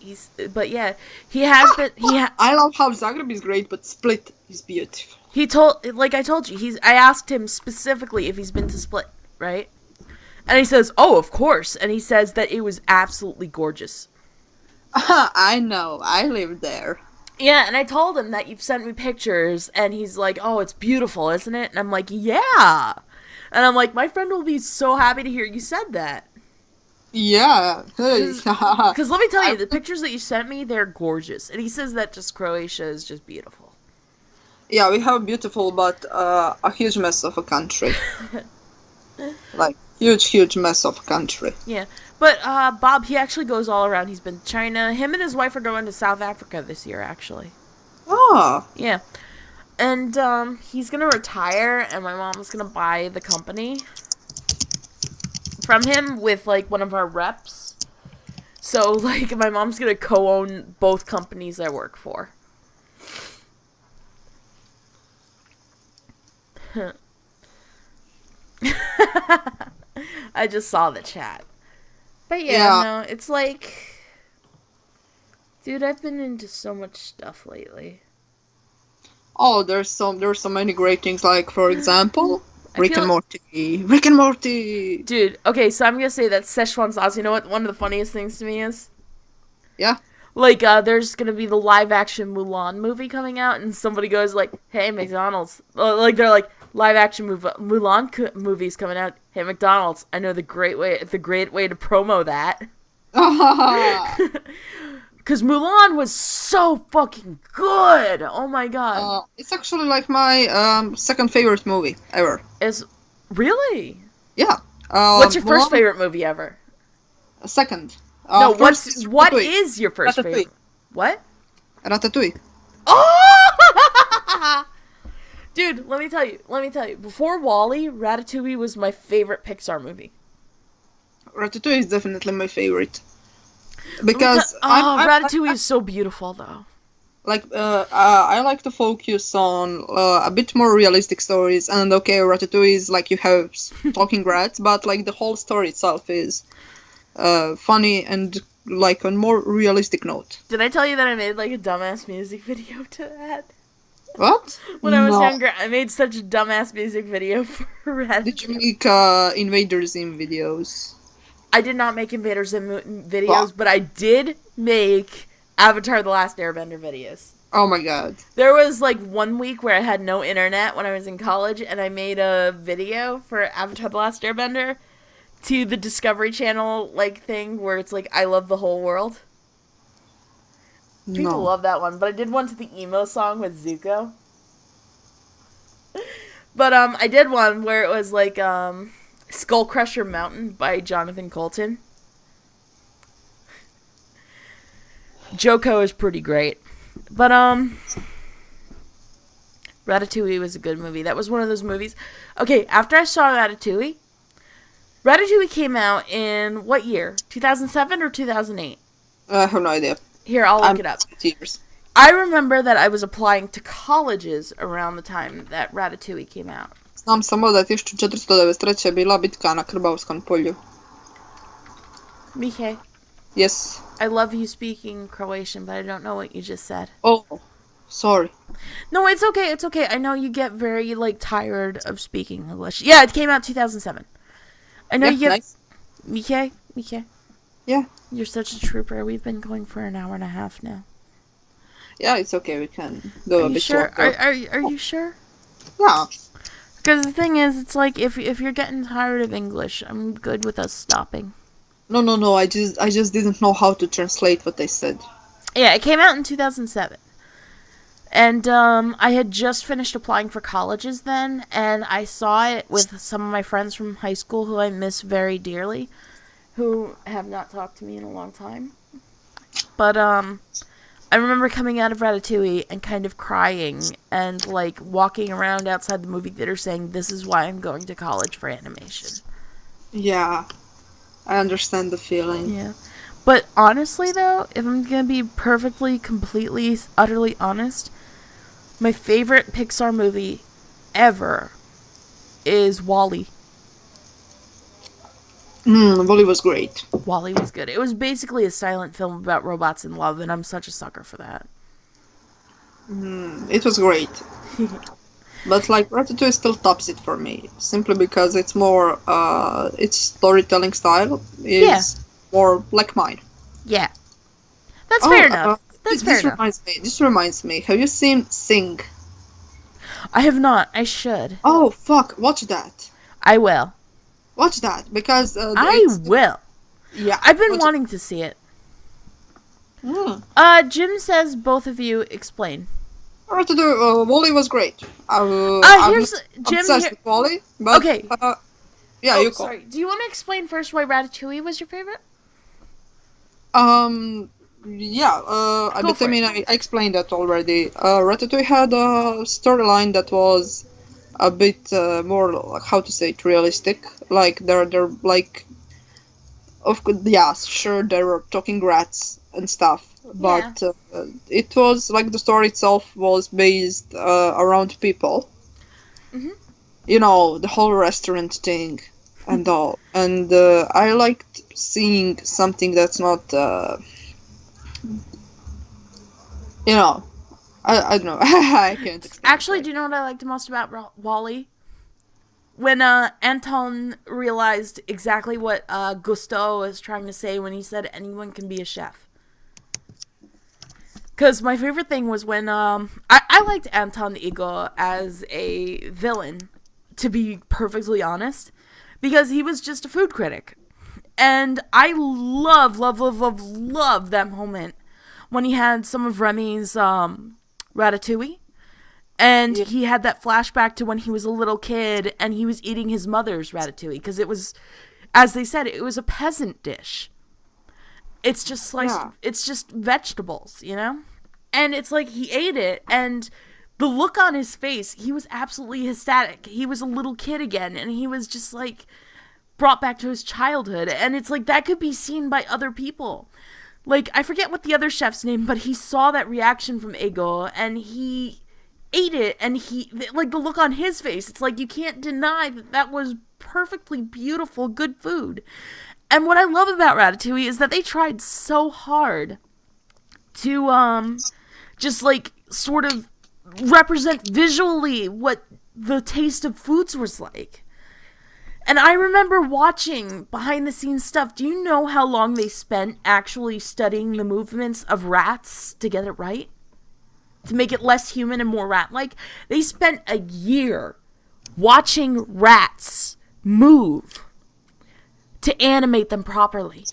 But yeah, he has been. I love how Zagreb is great, but Split is beautiful. I told you, I asked him specifically if he's been to Split, right? And he says, "Oh, of course." And he says that it was absolutely gorgeous. I know. I live there. Yeah, and I told him that you've sent me pictures, and he's like, "Oh, it's beautiful, isn't it?" And I'm like, "Yeah." And I'm like, my friend will be so happy to hear you said that. Yeah. Because let me tell you, the pictures that you sent me, they're gorgeous. And he says that just Croatia is just beautiful. Yeah, we have a beautiful but a huge mess of a country. Like, huge mess of a country. Yeah. But Bob, he actually goes all around. He's been to China. Him and his wife are going to South Africa this year, actually. Oh. Yeah. And he's going to retire, and my mom's going to buy the company from him with, like, one of our reps. So, like, my mom's going to co-own both companies I work for. I just saw the chat. But yeah, no, it's like... Dude, I've been into so much stuff lately. Oh, there's so many great things, like, for example, Rick and Morty. Rick and Morty! Dude, okay, so I'm gonna say that Szechuan sauce, you know what one of the funniest things to me is? Yeah? Like, there's gonna be the live-action Mulan movie coming out, and somebody goes like, hey, McDonald's. Like, they're like, live-action Mulan movie's coming out. Hey, McDonald's, I know the great way to promo that. Because Mulan was so fucking good! Oh my god. It's actually like my second favorite movie ever. Really? Yeah. What's your first favorite movie ever? Second. No, what is your first favorite? What? Ratatouille. Oh! Dude, let me tell you. Before WALL-E, Ratatouille was my favorite Pixar movie. Ratatouille is definitely my favorite. Because Ratatouille is so beautiful, though. Like, I like to focus on a bit more realistic stories, and okay, Ratatouille is like you have talking rats, but like the whole story itself is funny and like on more realistic note. Did I tell you that I made like a dumbass music video to that? What? When I was younger, I made such a dumbass music video for Ratatouille. Did you make Invader Zim videos? I did not make Invader Zim videos, but I did make Avatar The Last Airbender videos. Oh my god. There was like 1 week where I had no internet when I was in college, and I made a video for Avatar The Last Airbender to the Discovery Channel like thing where it's like, I love the whole world. People love that one, but I did one to the emo song with Zuko. But I did one where it was like Skull Crusher Mountain by Jonathan Colton. Joko is pretty great. But Ratatouille was a good movie. That was one of those movies. Okay, after I saw Ratatouille came out in what year? 2007 or 2008? I have no idea. Here, I'll look it up. Years. I remember that I was applying to colleges around the time that Ratatouille came out. Znam samo da je 1493. bila bitka na Krbavskom polju. Mihe. Yes. I love you speaking Croatian, but I don't know what you just said. Oh, sorry. No, it's okay. It's okay. I know you get very like tired of speaking English. Yeah, it came out 2007. I know you get nice. Mihe. Yeah. You're such a trooper. We've been going for an hour and a half now. Yeah, it's okay. We can go a bit sure? shorter. Are you sure? Yeah. Because the thing is, it's like if you're getting tired of English, I'm good with us stopping. No. I just didn't know how to translate what they said. Yeah, it came out in 2007. And I had just finished applying for colleges then, and I saw it with some of my friends from high school who I miss very dearly, who have not talked to me in a long time. But I remember coming out of Ratatouille and kind of crying and like walking around outside the movie theater saying, "This is why I'm going to college for animation." Yeah, I understand the feeling. Yeah. But honestly, though, if I'm gonna be perfectly, completely, utterly honest, my favorite Pixar movie ever is Wall-E. Wally was great. Wall-E was good. It was basically a silent film about robots in love, and I'm such a sucker for that. It was great. But like Ratatouille still tops it for me, simply because it's more, its storytelling style Yeah, is more like mine. yeah. That's Oh, fair enough. That's fair enough. This reminds me. Have you seen Sing? I have not. I should. Oh fuck! Watch that. I will. Watch that because I will. yeah. I've been watch wanting to see it. it. Jim says both of you explain. Ratatouille, Wally was great. Here's I'm Jim. obsessed with Wally, but Okay. yeah, Oh, you call. sorry. Do you want to explain first why Ratatouille was your favorite? Yeah, Go for it. I explained that already. Ratatouille had a storyline that was a bit more, like, how to say it, realistic. Like, they're like, of course, yeah, sure, they were talking rats and stuff, Yeah. but it was like the story itself was based around people. Mhm. You know, the whole restaurant thing and all. And I liked seeing something that's not, you know, I don't know. I can't explain it Actually, right. do you know what I liked the most about Wally? When Anton realized exactly what Gusteau was trying to say when he said anyone can be a chef. Because my favorite thing was when I liked Anton Ego as a villain, to be perfectly honest, because he was just a food critic. And I love that moment when he had some of Remy's ratatouille. And Yeah, he had that flashback to when he was a little kid and he was eating his mother's ratatouille. Because it was, as they said, it was a peasant dish. It's just sliced, yeah, it's just vegetables, you know? And it's like he ate it and the look on his face, he was absolutely ecstatic. He was a little kid again and he was just like brought back to his childhood. And it's like that could be seen by other people. Like, I forget what the other chef's name, but he saw that reaction from Ego and he ate it and he, like, the look on his face, it's like you can't deny that that was perfectly beautiful, good food. And what I love about Ratatouille is that they tried so hard to just like sort of represent visually what the taste of foods was like. And I remember watching behind the scenes stuff. Do you know how long they spent actually studying the movements of rats to get it right? To make it less human and more rat like? They spent a year watching rats move to animate them properly.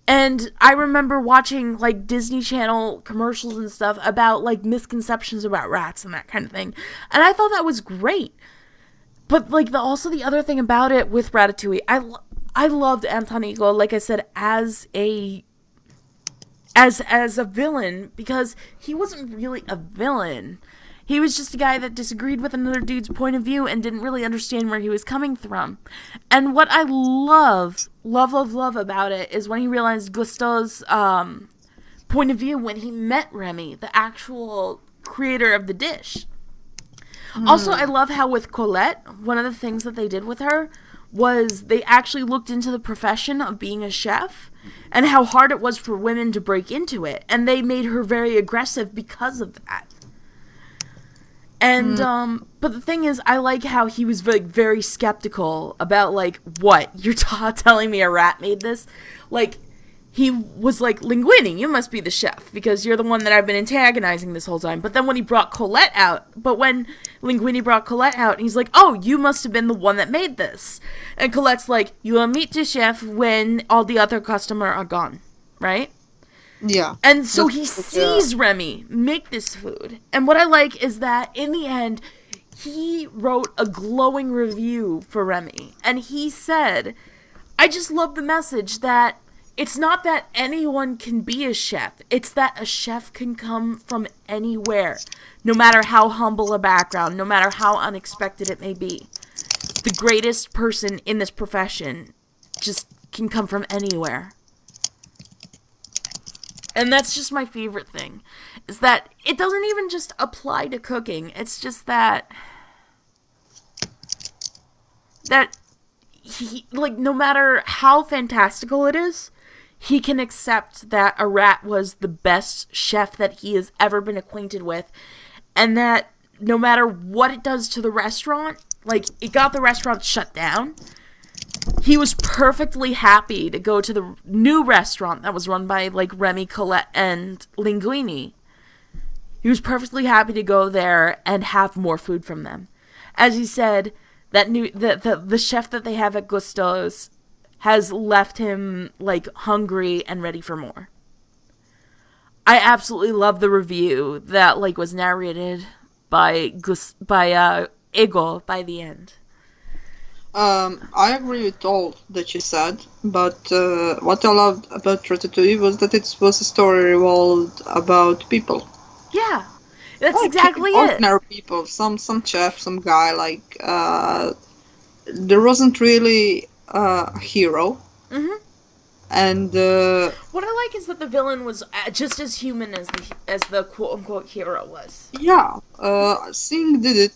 And I remember watching like Disney Channel commercials and stuff about like misconceptions about rats and that kind of thing. And I thought that was great. But like also the other thing about it with Ratatouille, I loved Antonico, like I said, as a villain because he wasn't really a villain. He was just a guy that disagreed with another dude's point of view and didn't really understand where he was coming from. And what I love about it is when he realized Gusteau's point of view when he met Remy, the actual creator of the dish. Also, I love how with Colette, one of the things that they did with her was they actually looked into the profession of being a chef and how hard it was for women to break into it. And they made her very aggressive because of that. And but the thing is, I like how he was like very skeptical about like what you're telling me a rat made this. Like he was like, Linguini, you must be the chef because you're the one that I've been antagonizing this whole time. But then when he brought Colette out, when Linguini brought Colette out, he's like, oh, you must have been the one that made this. And Colette's like, you will meet the chef when all the other customers are gone, right? Yeah. And so That's he yeah. sees Remy make this food. And what I like is that in the end, he wrote a glowing review for Remy. And he said, I just love the message that it's not that anyone can be a chef, it's that a chef can come from anywhere, no matter how humble a background, no matter how unexpected it may be. The greatest person in this profession just can come from anywhere. And that's just my favorite thing, is that it doesn't even just apply to cooking. It's just that he, like, no matter how fantastical it is, he can accept that a rat was the best chef that he has ever been acquainted with, and that no matter what it does to the restaurant, like, it got the restaurant shut down, he was perfectly happy to go to the new restaurant that was run by, like, Remy, Colette, and Linguini. He was perfectly happy to go there and have more food from them. As he said, that the chef that they have at Gusto's has left him, like, hungry and ready for more. I absolutely love the review that, like, was narrated by Igor by the end. I agree with all that you said, but what I loved about Ratatouille was that it was a story revolved about people. Yeah, that's Like exactly it. ordinary people, some chef, some guy. Like there wasn't really a hero, Mm-hmm. and What I like is that the villain was just as human as the quote unquote hero was. yeah, Sing did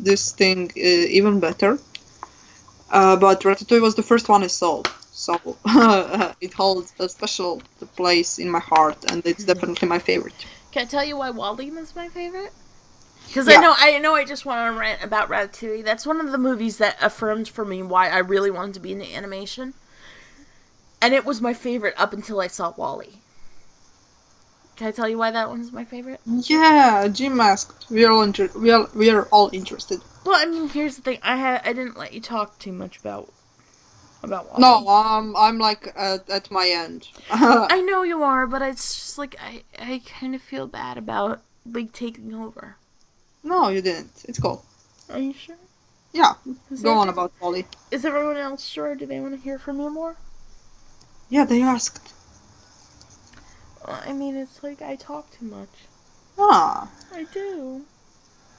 this thing even better. But Ratatouille was the first one I saw, so it holds a special place in my heart, and it's definitely my favorite. Can I tell you why Wally is my favorite? Because Yeah. I know I just want to rant about Ratatouille. That's one of the movies that affirmed for me why I really wanted to be into animation. And it was my favorite up until I saw Wally. Can I tell you why that one's my favorite? Yeah, Jim asked. We are all interested. Well, I mean, here's the thing. I didn't let you talk too much about No, Wally. I'm like at my end. I know you are, but it's just like I kind of feel bad about, like, taking over. No, you didn't. It's cool. Are you sure? Yeah, Is go on every- about Polly. is everyone else sure? Do they want to hear from you more? Yeah, they asked. I mean, it's like I talk too much. Ah, I do.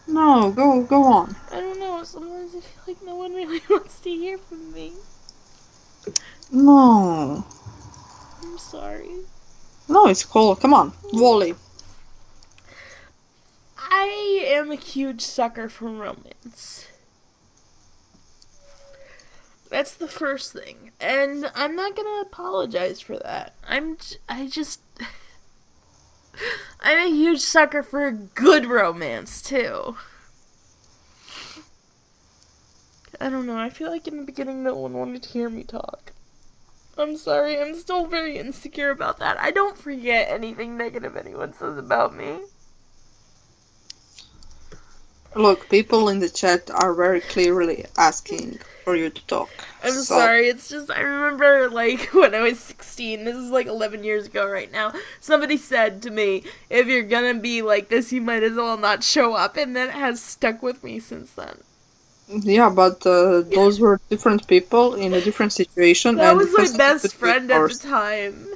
no, go on. I don't know. Sometimes I feel like no one really wants to hear from me. No, I'm sorry. no, it's cool. Come on, Wally. I am a huge sucker for romance. That's the first thing. And I'm not gonna apologize for that. I'm a huge sucker for a good romance, too. I don't know. I feel like in the beginning no one wanted to hear me talk. I'm sorry. I'm still very insecure about that. I don't forget anything negative anyone says about me. Look, people in the chat are very clearly asking for you to talk. I'm So, sorry, it's just, I remember, like, when I was 16, this is like 11 years ago right now, somebody said to me, if you're gonna be like this, you might as well not show up, and that has stuck with me since then. yeah, but those were different people in a different situation, That and was it my has nothing to best do with friend at the yours. time.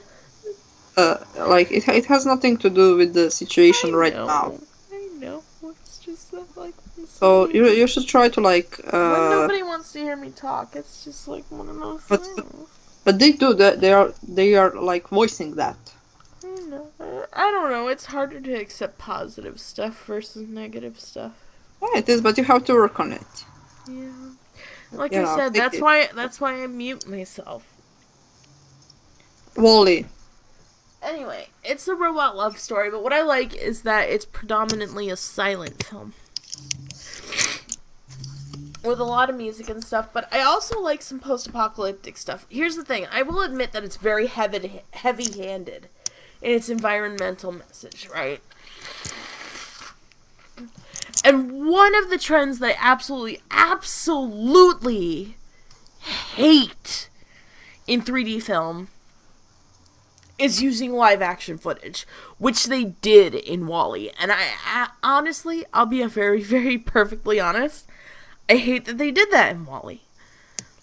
Like it has nothing to do with the situation right now. I know, it's just that, like, So you should try to like. when nobody wants to hear me talk, it's just like one of those But things. but they do that. They are like voicing that. I don't know, it's harder to accept positive stuff versus negative stuff. Yeah, it is, but you have to work on it. Yeah. Like You I know, said, take that's it. why I mute myself. Wally. Anyway, it's a robot love story, but what I like is that it's predominantly a silent film. With a lot of music and stuff, but I also like some post-apocalyptic stuff. Here's the thing, I will admit that it's very heavy-handed in its environmental message, right? And one of the trends that I absolutely hate in 3D film is using live action footage, which they did in WALL-E. And I honestly, I'll be a very, very perfectly honest, I hate that they did that in WALL-E.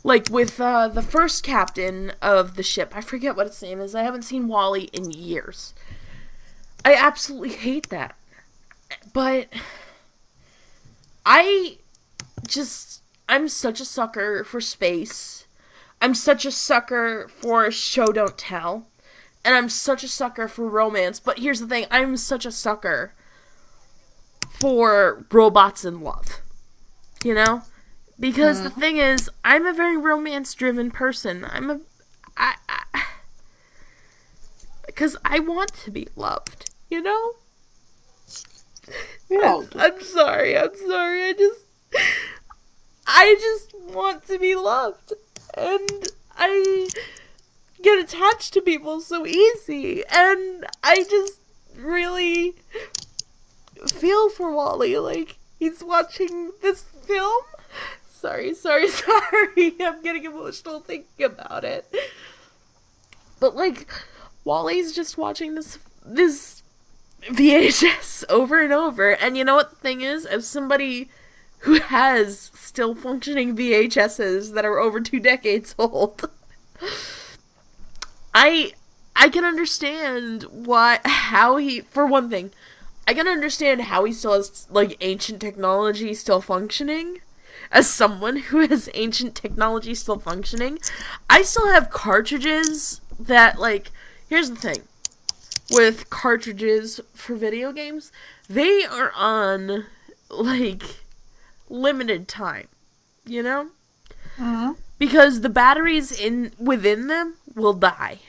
Like with the first captain of the ship, I forget what its name is. I haven't seen WALL-E in years. I absolutely hate that. But I I'm such a sucker for space. I'm such a sucker for show don't tell. And I'm such a sucker for romance. But here's the thing, I'm such a sucker for robots in love. You know? Because the thing is, I'm a very romance-driven person. Because I want to be loved, you know? Yeah. I'm sorry. I just want to be loved. And I get attached to people so easy. And I just really feel for Wally. Like, he's watching this film. Sorry. I'm getting emotional thinking about it. But, like, Wally's just watching this VHS over and over. And you know what the thing is? As somebody who has still functioning VHSs that are over 2 decades old, I can understand for one thing, I can understand how he still has, like, ancient technology still functioning. As someone who has ancient technology still functioning, I still have cartridges that, like, here's the thing. With cartridges for video games, they are on, like, limited time, you know? Mm-hmm. Because the batteries within them will die.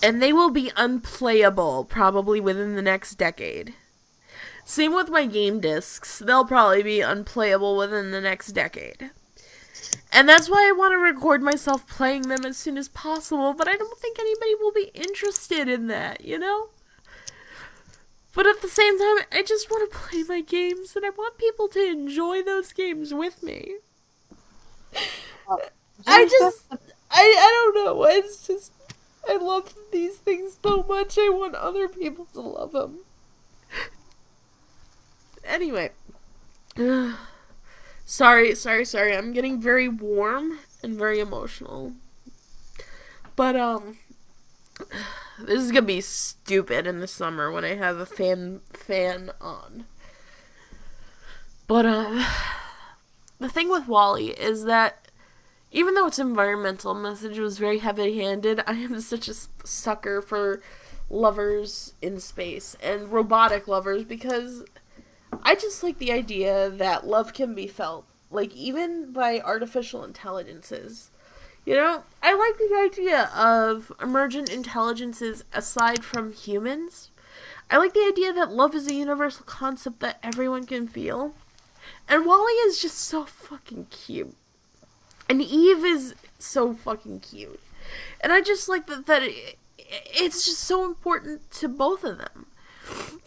And they will be unplayable probably within the next decade. Same with my game discs. They'll probably be unplayable within the next decade. And that's why I want to record myself playing them as soon as possible, but I don't think anybody will be interested in that, you know? But at the same time, I just want to play my games, and I want people to enjoy those games with me. I don't know, it's just, I love these things so much, I want other people to love them. Anyway. Sorry, I'm getting very warm and very emotional. But, this is gonna be stupid in the summer when I have a fan on. But, the thing with WALL-E is that even though its environmental message was very heavy-handed, I am such a sucker for lovers in space and robotic lovers because I just like the idea that love can be felt, like, even by artificial intelligences. You know, I like the idea of emergent intelligences aside from humans. I like the idea that love is a universal concept that everyone can feel. And WALL-E is just so fucking cute. And Eve is so fucking cute. And I just like that it's just so important to both of them.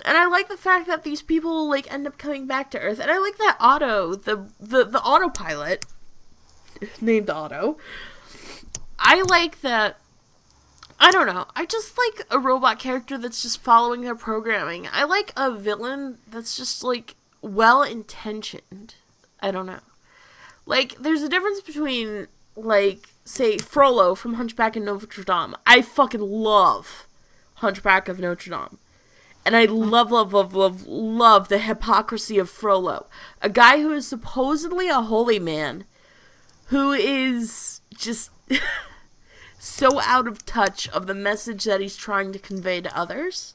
And I like the fact that these people, like, end up coming back to Earth. And I like that Otto, the autopilot, named Otto. I like that, I don't know, I just like a robot character that's just following their programming. I like a villain that's just, like, well-intentioned. I don't know. Like, there's a difference between, like, say, Frollo from Hunchback of Notre Dame. I fucking love Hunchback of Notre Dame. And I love the hypocrisy of Frollo. A guy who is supposedly a holy man, who is just so out of touch of the message that he's trying to convey to others.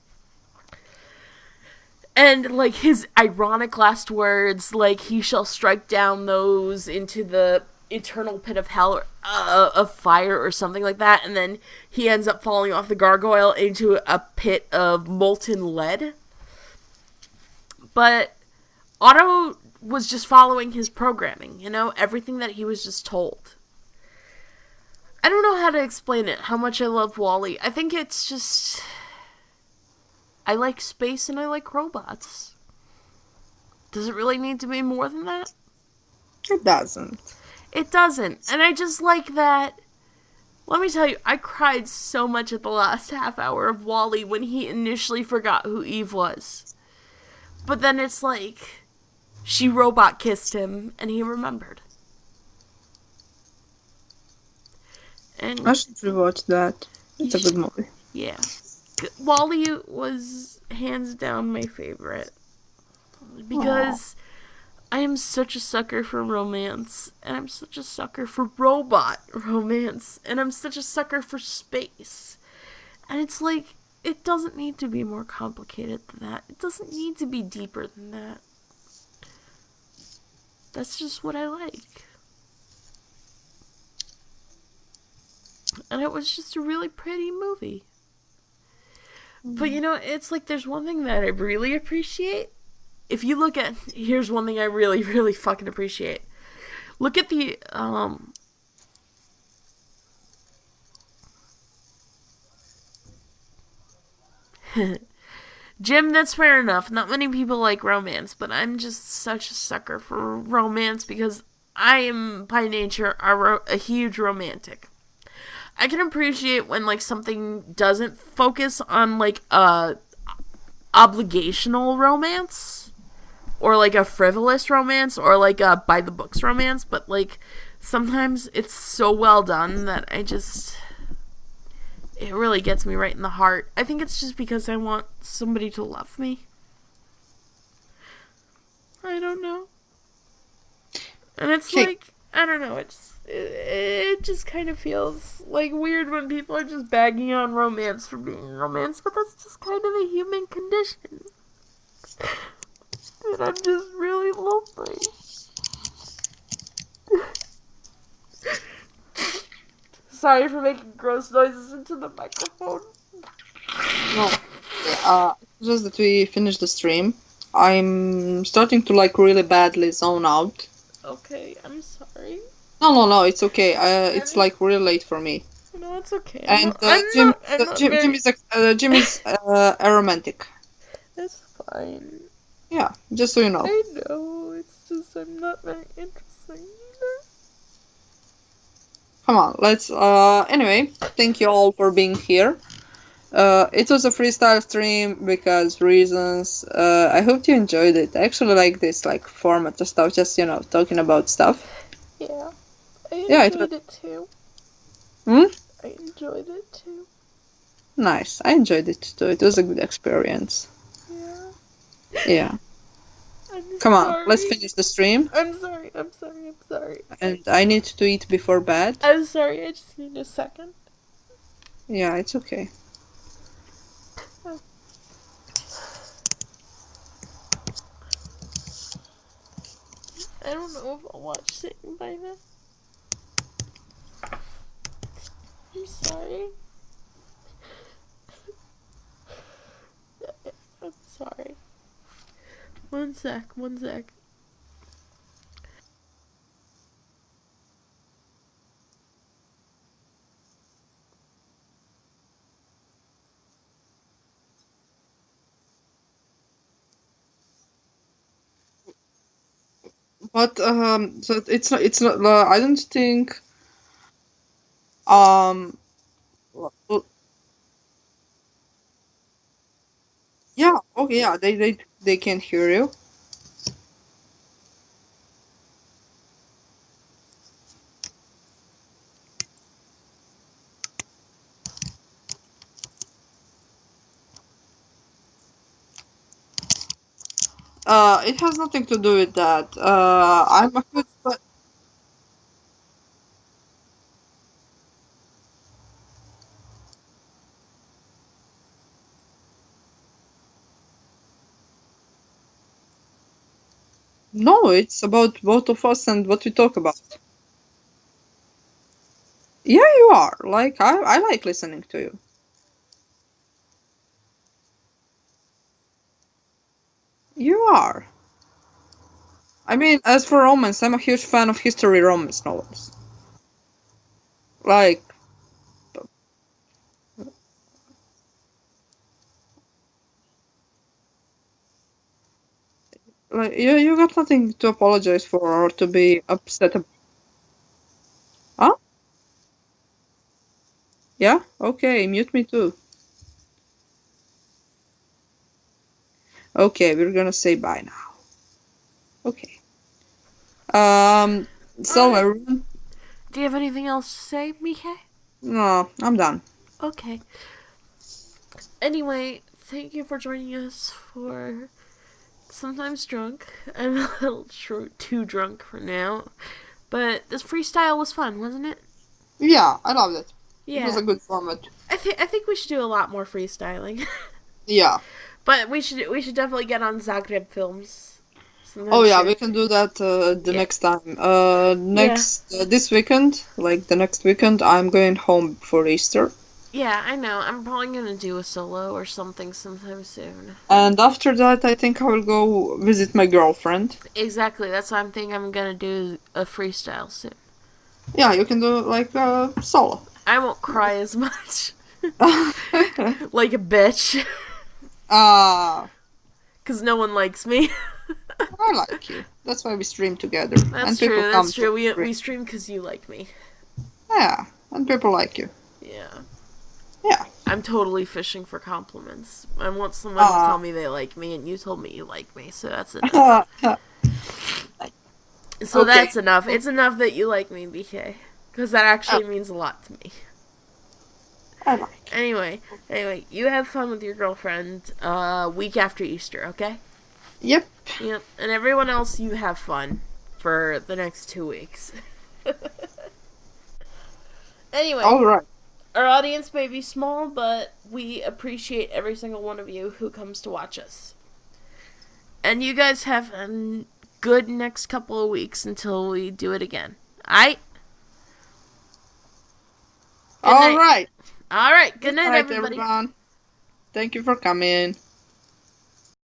And, like, his ironic last words, like, he shall strike down those into the eternal pit of hell, of fire or something like that, and then he ends up falling off the gargoyle into a pit of molten lead. But Otto was just following his programming, you know, everything that he was just told. I don't know how to explain it, how much I love WALL-E. I think it's just, I like space and I like robots. Does it really need to be more than that? It doesn't. It doesn't. And I just like that Let me tell you, I cried so much at the last half hour of Wally when he initially forgot who Eve was. But then it's like she robot kissed him and he remembered. I And should rewatch that. It's a good movie. yeah. Wally was hands down my favorite. Aw. Because I am such a sucker for romance, and I'm such a sucker for robot romance, and I'm such a sucker for space. And it's like, it doesn't need to be more complicated than that. It doesn't need to be deeper than that. That's just what I like. And it was just a really pretty movie. But you know, it's like there's one thing that I really appreciate. If you look at, here's one thing I really, really fucking appreciate. Look at the, Jim, that's fair enough. Not many people like romance, but I'm just such a sucker for romance because I am by nature a huge romantic. I can appreciate when like something doesn't focus on like a obligational romance or like a frivolous romance or like a by the books romance, but like sometimes it's so well done that it really gets me right in the heart. I think it's just because I want somebody to love me. I don't know. And it's Okay. like, I don't know, it just kind of feels like weird when people are just bagging on romance for being romance, but that's just kind of a human condition. And I'm just really lonely. Sorry for making gross noises into the microphone. No. Just that we finished the stream. I'm starting to like really badly zone out. Okay, I'm sorry. No, it's okay. I It's didn't. like really late for me. No, it's okay. I'm And not. I'm not. I'm not Jim very. is a romantic. It's fine. Yeah, just so you know. I know. It's just I'm not very interesting either. Come on, let's. Anyway, thank you all for being here. It was a freestyle stream because reasons. I hope you enjoyed it. I actually like this like format of stuff, just talking about stuff. Yeah, I Yeah, it was. enjoyed it too. Hmm? I enjoyed it too. Nice. I enjoyed it too. It was a good experience. Yeah. Yeah. I'm Come on, let's sorry. finish the stream. I'm sorry. I'm sorry. I'm sorry. And I need to eat before bed. I'm sorry. I just need a second. Yeah, it's okay. I don't know if I'll watch Satan by then. I'm sorry. I'm sorry. One sec. One sec. But so it's not. It's not. I don't think. Um. l- Yeah. Okay. Yeah. They can't hear you. It has nothing to do with that. I'm a huge. But no, it's about both of us and what we talk about. Yeah, you are. Like I like listening to you. You are. I mean, as for romance, I'm a huge fan of history romance novels. Like, you got nothing to apologize for or to be upset about. Huh? Yeah? Okay, mute me too. Okay, we're gonna say bye now. Okay. Um, so Alright. everyone, Do you have anything else to say, Mihe? no, I'm done. Okay. Anyway, thank you for joining us for Sometimes Drunk. I'm a little too drunk for now. But this freestyle was fun, wasn't it? Yeah, I loved it. It was Yeah. a good format. I think we should do a lot more freestyling. Yeah. But we should definitely get on Zagreb films Oh sometime yeah, we soon. can do that the Yeah. next time. Yeah. Next this weekend, like the next weekend, I'm going home for Easter, Yeah, I know. I'm probably gonna do a solo or something sometime soon. and after that, I think I will go visit my girlfriend. Exactly. That's why I'm thinking I'm gonna do a freestyle soon. Yeah, you can do like solo. I won't cry as much. Like a bitch. Ah, Because no one likes me. I like you. That's why we stream together, That's and people true. come That's to true. We, stream. we stream because you like me. Yeah, and people like you. Yeah. Yeah. I'm totally fishing for compliments. I want someone to Ah. tell me they like me, and you told me you like me, so that's enough. So Okay. that's enough. It's enough that you like me, BK. Because that Ah, actually means a lot to me. I like you. Anyway, you have fun with your girlfriend week after Easter, okay? Yep. Yep. And everyone else, you have fun for the next 2 weeks. Anyway, All right. our audience may be small, but we appreciate every single one of you who comes to watch us. And you guys have a good next couple of weeks until we do it again. Alright? Good All night. right. Alright, good Good night, night, everybody. everyone. Thank you for coming.